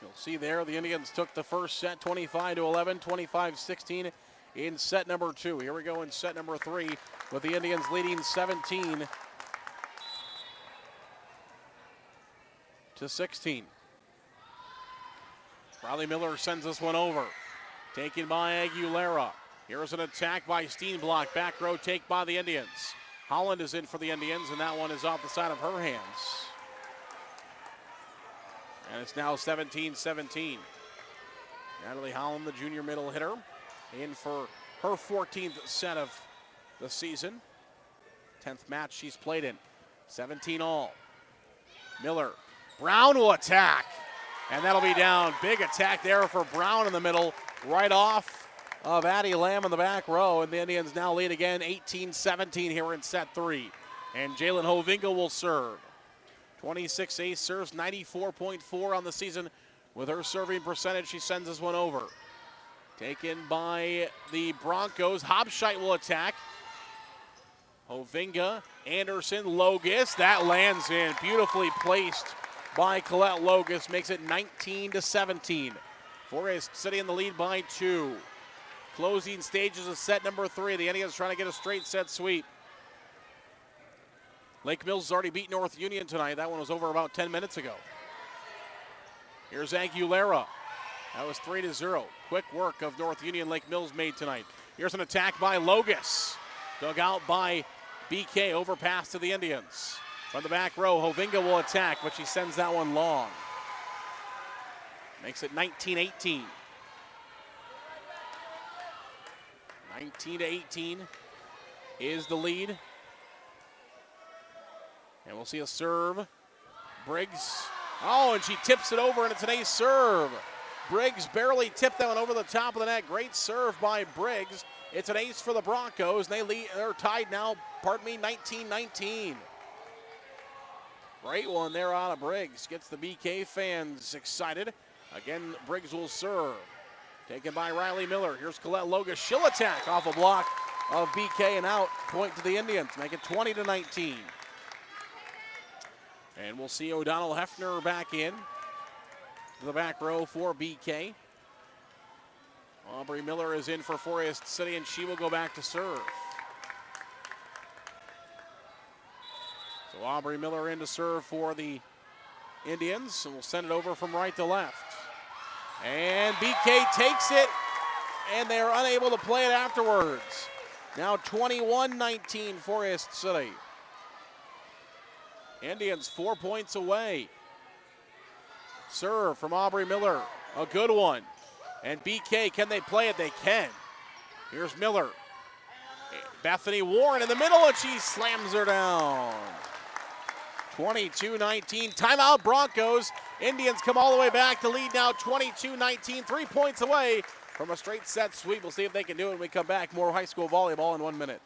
You'll see there the Indians took the first set, 25-11, 25-16 in set number 2. Here we go in set number 3 with the Indians leading 17-16. Riley Miller sends this one over. Taken by Aguilera. Here's an attack by Steenblock. Back row take by the Indians. Holland is in for the Indians, and that one is off the side of her hands. And it's now 17-17. Natalie Holland, the junior middle hitter, in for her 14th set of the season. 10th match she's played in. 17 all. Miller. Brown will attack. And that'll be down. Big attack there for Brown in the middle, right off of Addie Lamb in the back row. And the Indians now lead again, 18-17 here in set 3. And Jalen Hovinga will serve. 26 ace serves, 94.4 on the season. With her serving percentage, she sends this one over. Taken by the Broncos. Hobscheit will attack. Hovinga, Anderson, Logus. That lands in. Beautifully placed by Colette Logus, makes it 19-17. Forest City in the lead by 2. Closing stages of set number 3. The Indians trying to get a straight set sweep. Lake Mills has already beat North Union tonight. That one was over about 10 minutes ago. Here's Aguilera. That was 3-0. Quick work of North Union Lake Mills made tonight. Here's an attack by Logus. Dug out by BK, overpass to the Indians. From the back row, Hovinga will attack, but she sends that one long. Makes it 19-18. 19-18 is the lead. And we'll see a serve. Briggs. Oh, and she tips it over, and it's an ace serve. Briggs barely tipped that one over the top of the net. Great serve by Briggs. It's an ace for the Broncos. They're tied now, 19-19. Great one there out of Briggs. Gets the BK fans excited. Again, Briggs will serve. Taken by Riley Miller. Here's Colette Logus. She'll attack off a block of BK and out. Point to the Indians. Make it 20-19. And we'll see O'Donnell Hefner back in to the back row for BK. Aubrey Miller is in for Forest City, and she will go back to serve. So Aubrey Miller in to serve for the Indians, and we'll send it over from right to left. And BK takes it, and they are unable to play it afterwards. Now 21-19 Forest City. Indians 4 points away. Serve from Aubrey Miller, a good one. And BK, can they play it? They can. Here's Miller. Bethany Warren in the middle, and she slams her down. 22-19, timeout Broncos. Indians come all the way back to lead now 22-19, 3 points away from a straight set sweep. We'll see if they can do it when we come back. More high school volleyball in 1 minute.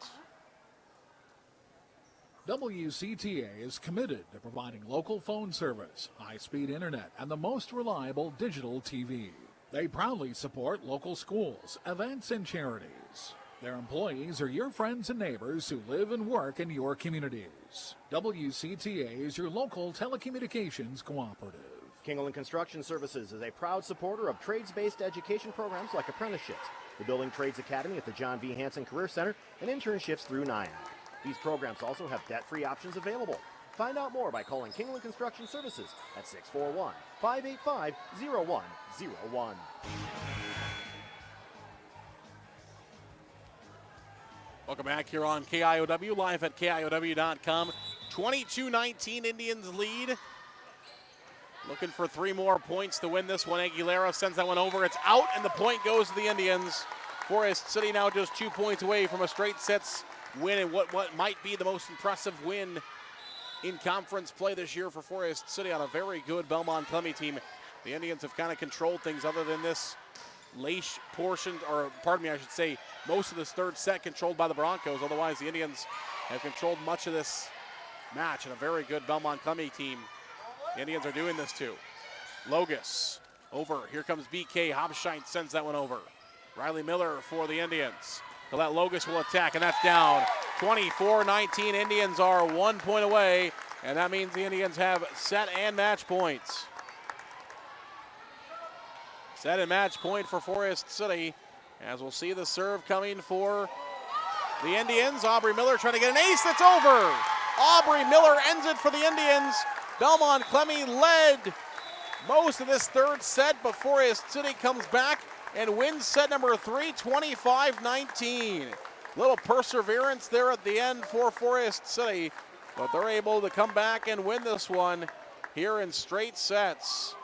WCTA is committed to providing local phone service, high-speed internet, and the most reliable digital TV. They proudly support local schools, events, and charities. Their employees are your friends and neighbors who live and work in your communities. WCTA is your local telecommunications cooperative. Kingland Construction Services is a proud supporter of trades-based education programs like apprenticeships, the Building Trades Academy at the John B. Hanson Career Center, and internships through NIAC. These programs also have debt-free options available. Find out more by calling Kingland Construction Services at 641-585-0101. Welcome back here on KIOW, live at KIOW.com. 22-19 Indians lead. Looking for 3 more points to win this one. Aguilera sends that one over. It's out, and the point goes to the Indians. Forest City now just 2 points away from a straight sets win, and what might be the most impressive win in conference play this year for Forest City on a very good Belmond-Klemme team. The Indians have kind of controlled things other than this late portion, or pardon me, I should say, most of this third set controlled by the Broncos. Otherwise, the Indians have controlled much of this match, and a very good Belmond-Klemme team the Indians are doing this to. Logus over. Here comes BK. Hobschein sends that one over. Riley Miller for the Indians. Colette Logus will attack, and that's down. 24-19. Indians are 1 point away, and that means the Indians have set and match points. Set and match point for Forest City, as we'll see the serve coming for the Indians. Aubrey Miller trying to get an ace. That's over. Aubrey Miller ends it for the Indians. Belmond-Klemme led most of this third set, but Forest City comes back and wins set number 3, 25-19. Little perseverance there at the end for Forest City, but they're able to come back and win this one here in straight sets.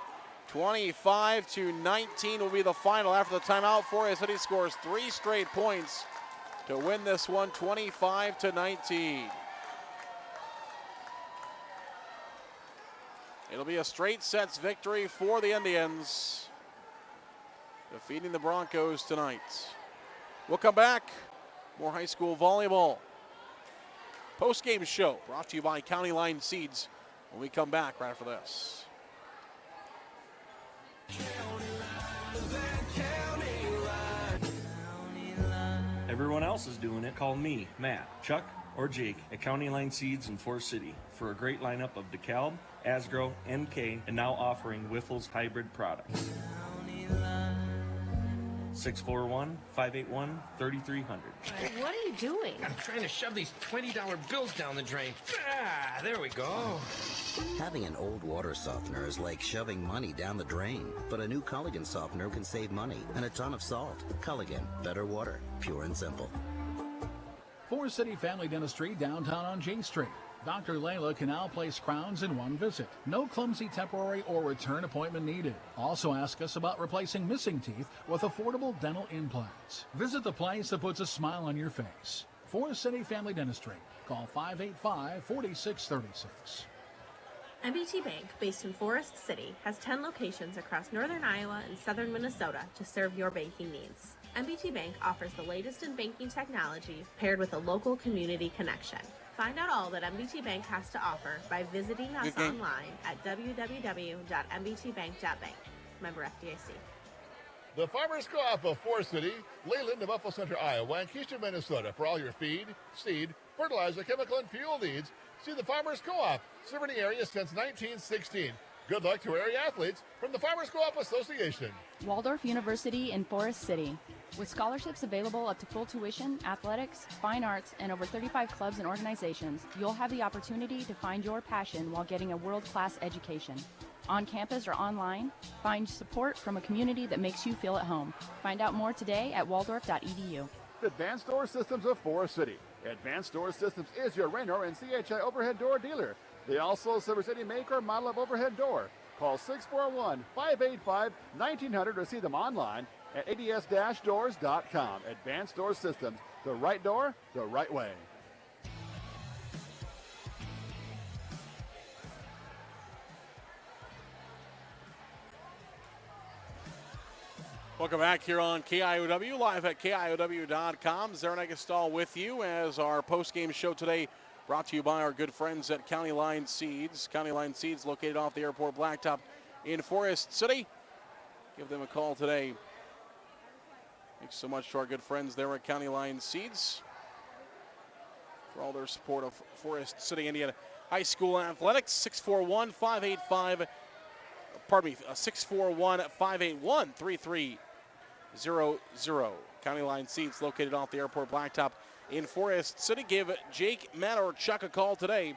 25-19 will be the final after the timeout. Forest City scores 3 straight points to win this one, 25-19. It'll be a straight sets victory for the Indians, defeating the Broncos tonight. We'll come back. More high school volleyball. Post-game show brought to you by County Line Seeds when we come back right after this. Everyone else is doing it. Call me, Matt, Chuck, or Jake at County Line Seeds in Forest City for a great lineup of DeKalb, Asgrow, MK, and now offering Wiffles hybrid products. 641-581-3300. What are you doing? I'm trying to shove these $20 bills down the drain. Ah, there we go. Having an old water softener is like shoving money down the drain. But a new Culligan softener can save money and a ton of salt. Culligan, better water, pure and simple. Forest City Family Dentistry, downtown on J Street. Dr. Layla can now place crowns in one visit. No clumsy temporary or return appointment needed. Also ask us about replacing missing teeth with affordable dental implants. Visit the place that puts a smile on your face. Forest City Family Dentistry. Call 585-4636. MBT Bank, based in Forest City, has 10 locations across northern Iowa and southern Minnesota to serve your banking needs. MBT Bank offers the latest in banking technology paired with a local community connection. Find out all that MBT Bank has to offer by visiting us online at www.mbtbank.bank. Member FDIC. The Farmers Co-op of Forest City, Leyland of Buffalo Center, Iowa, and Keystone, Minnesota. For all your feed, seed, fertilizer, chemical, and fuel needs, see the Farmers Co-op, serving the area since 1916. Good luck to area athletes from the Farmers Co-op Association. Waldorf University in Forest City. With scholarships available up to full tuition, athletics, fine arts, and over 35 clubs and organizations, you'll have the opportunity to find your passion while getting a world-class education. On campus or online, find support from a community that makes you feel at home. Find out more today at waldorf.edu. Advanced Door Systems of Forest City. Advanced Door Systems is your Raynor and CHI overhead door dealer. They also service any make or model of overhead door. Call 641-585-1900 to see them online at ads-doors.com. Advanced Door Systems, The right door, the right way. Welcome back here on KIOW, live at KIOW.com. Zarin Eggestall with you as our post-game show today brought to you by our good friends at County Line Seeds. County Line Seeds located off the airport blacktop in Forest City. Give them a call today. Thanks so much to our good friends there at County Line Seeds for all their support of Forest City Indiana High School Athletics. 641-581-3300. County Line Seats located off the airport blacktop in Forest City. Give Jake, Matt, or Chuck a call today.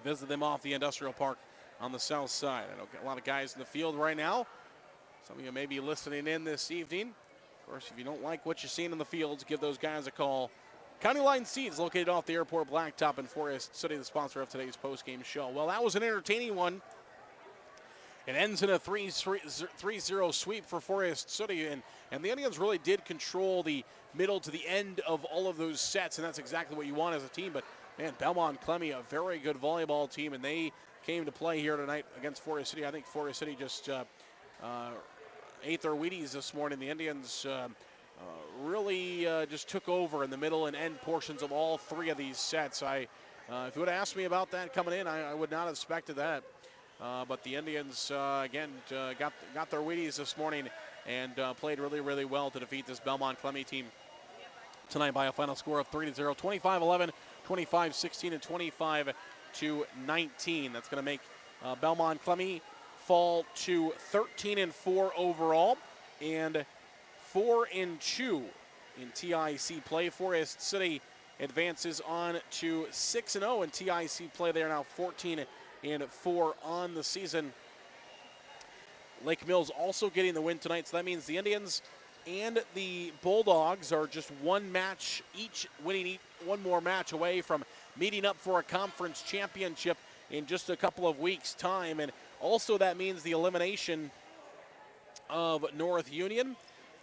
Visit them off the industrial park on the south side. I know a lot of guys in the field right now. Some of you may be listening in this evening. Of course, if you don't like what you're seeing in the fields, give those guys a call. County Line Seeds located off the airport blacktop in Forest City, the sponsor of today's post-game show. Well, that was an entertaining one. It ends in a 3-0 sweep for Forest City, and the Indians really did control the middle to the end of all of those sets, and that's exactly what you want as a team. But, man, Belmond-Klemme, a very good volleyball team, and they came to play here tonight against Forest City. I think Forest City just ate their Wheaties this morning. The Indians really just took over in the middle and end portions of all three of these sets. If you would have asked me about that coming in, I would not have expected that. But the Indians, again, got their Wheaties this morning and played really, really well to defeat this Belmond-Klemme team tonight by a final score of 3-0, 25-11, 25-16, and 25-19. That's going to make Belmond-Klemme fall to 13-4 overall and 4-2 in TIC play. Forest City advances on to 6-0 in TIC play. They are now 14-4 on the season. Lake Mills also getting the win tonight, so that means the Indians and the Bulldogs are just one match each, winning one more match away from meeting up for a conference championship in just a couple of weeks' time. And also that means the elimination of North Union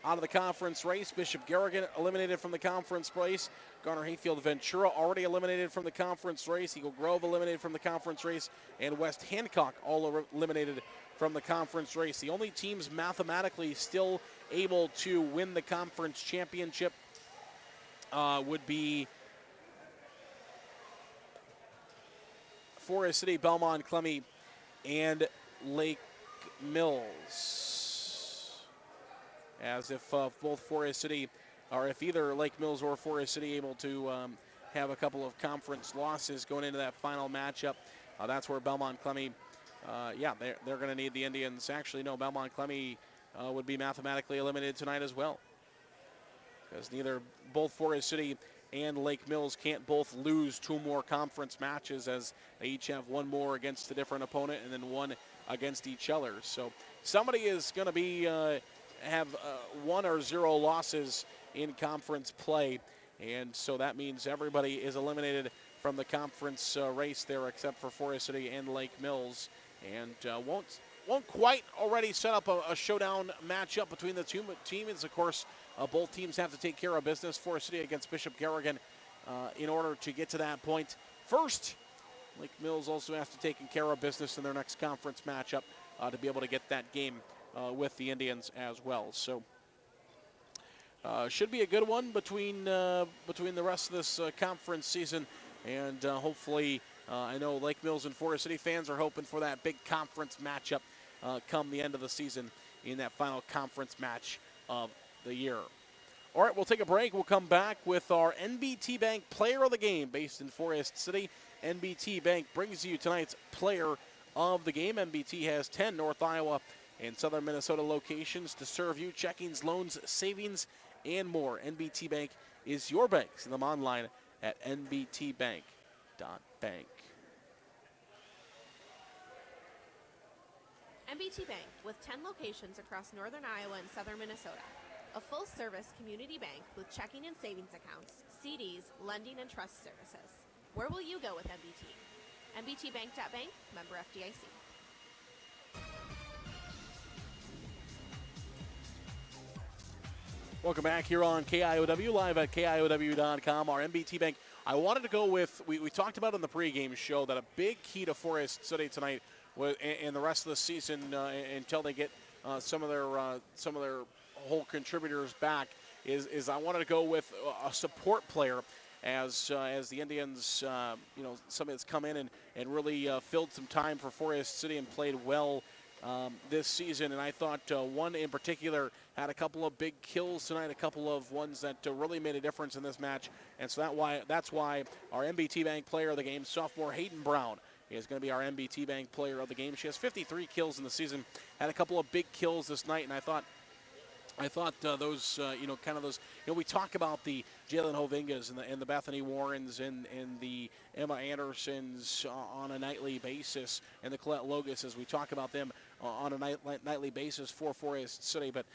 out of the conference race. Bishop Garrigan eliminated from the conference race. Garner Hayfield Ventura already eliminated from the conference race. Eagle Grove eliminated from the conference race. And West Hancock all eliminated from the conference race. The only teams mathematically still able to win the conference championship would be Forest City, Belmond-Klemme, and Lake Mills. As if both Forest City, or if either Lake Mills or Forest City able to have a couple of conference losses going into that final matchup, that's where Belmond-Klemme, they're going to need the Indians. Actually, no, Belmond-Klemme would be mathematically eliminated tonight as well, because both Forest City and Lake Mills can't both lose two more conference matches, as they each have one more against a different opponent and then one against each other. So somebody is going to be have 1 or 0 losses in conference play, and so that means everybody is eliminated from the conference race there except for Forest City and Lake Mills, and won't quite already set up a showdown matchup between the two teams. Of course, both teams have to take care of business. Forest City against Bishop Garrigan in order to get to that point. First, Lake Mills also has to take care of business in their next conference matchup to be able to get that game with the Indians as well. So should be a good one between the rest of this conference season, and hopefully I know Lake Mills and Forest City fans are hoping for that big conference matchup come the end of the season in that final conference match of the year. All right, we'll take a break. We'll come back with our NBT Bank Player of the Game based in Forest City. NBT Bank brings you tonight's Player of the Game. NBT has 10 North Iowa and Southern Minnesota locations to serve you checkings, loans, savings, and more. NBT Bank is your bank. See them online at nbtbank.bank. NBT Bank, with 10 locations across northern Iowa and southern Minnesota. A full-service community bank with checking and savings accounts, CDs, lending, and trust services. Where will you go with NBT? nbtbank.bank, member FDIC. Welcome back here on KIOW, live at KIOW.com. Our MBT Bank. I wanted to go with, we talked about in the pregame show that a big key to Forest City tonight and the rest of the season until they get some of their whole contributors back is I wanted to go with a support player as the Indians, somebody that's come in and really filled some time for Forest City and played well this season. And I thought one in particular had a couple of big kills tonight, a couple of ones that really made a difference in this match. And so that's why our MBT Bank player of the game, sophomore Hayden Brown, is going to be our MBT Bank player of the game. She has 53 kills in the season, had a couple of big kills this night, and I thought those, we talk about the Jalen Hovingas and the Bethany Warrens and the Emma Andersons on a nightly basis, and the Colette Logus, as we talk about them on a nightly basis for Forest City. But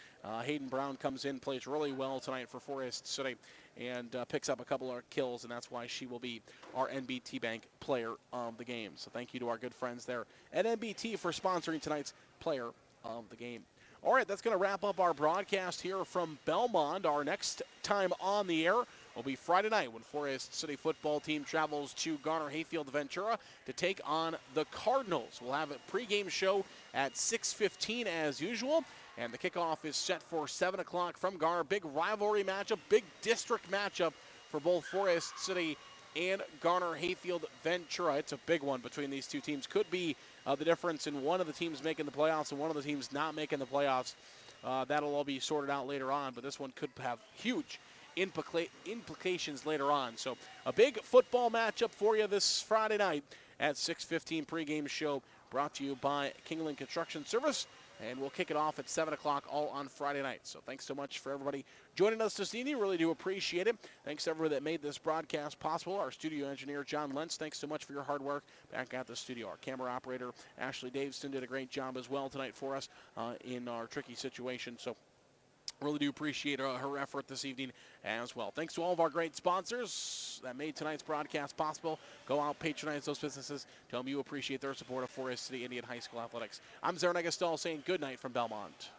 Hayden Brown comes in, plays really well tonight for Forest City, and picks up a couple of kills, and that's why she will be our NBT Bank player of the game. So thank you to our good friends there at NBT for sponsoring tonight's player of the game. All right, that's going to wrap up our broadcast here from Belmond. Our next time on the air will be Friday night when Forest City football team travels to Garner-Hayfield Ventura to take on the Cardinals. We'll have a pregame show at 6:15 as usual, and the kickoff is set for 7 o'clock from Garner. Big rivalry matchup, big district matchup for both Forest City and Garner-Hayfield Ventura. It's a big one between these two teams. Could be the difference in one of the teams making the playoffs and one of the teams not making the playoffs. That'll all be sorted out later on, but this one could have huge implications later on. So a big football matchup for you this Friday night at 6:15 pregame show brought to you by Kingland Construction Service. And we'll kick it off at 7 o'clock all on Friday night. So thanks so much for everybody joining us this evening. Really do appreciate it. Thanks to everybody that made this broadcast possible. Our studio engineer, John Lentz, thanks so much for your hard work back at the studio. Our camera operator, Ashley Davison, did a great job as well tonight for us in our tricky situation. So really do appreciate her effort this evening as well. Thanks to all of our great sponsors that made tonight's broadcast possible. Go out, patronize those businesses. Tell them you appreciate their support of Forest City Indian High School Athletics. I'm Zaron Egestal saying good night from Belmont.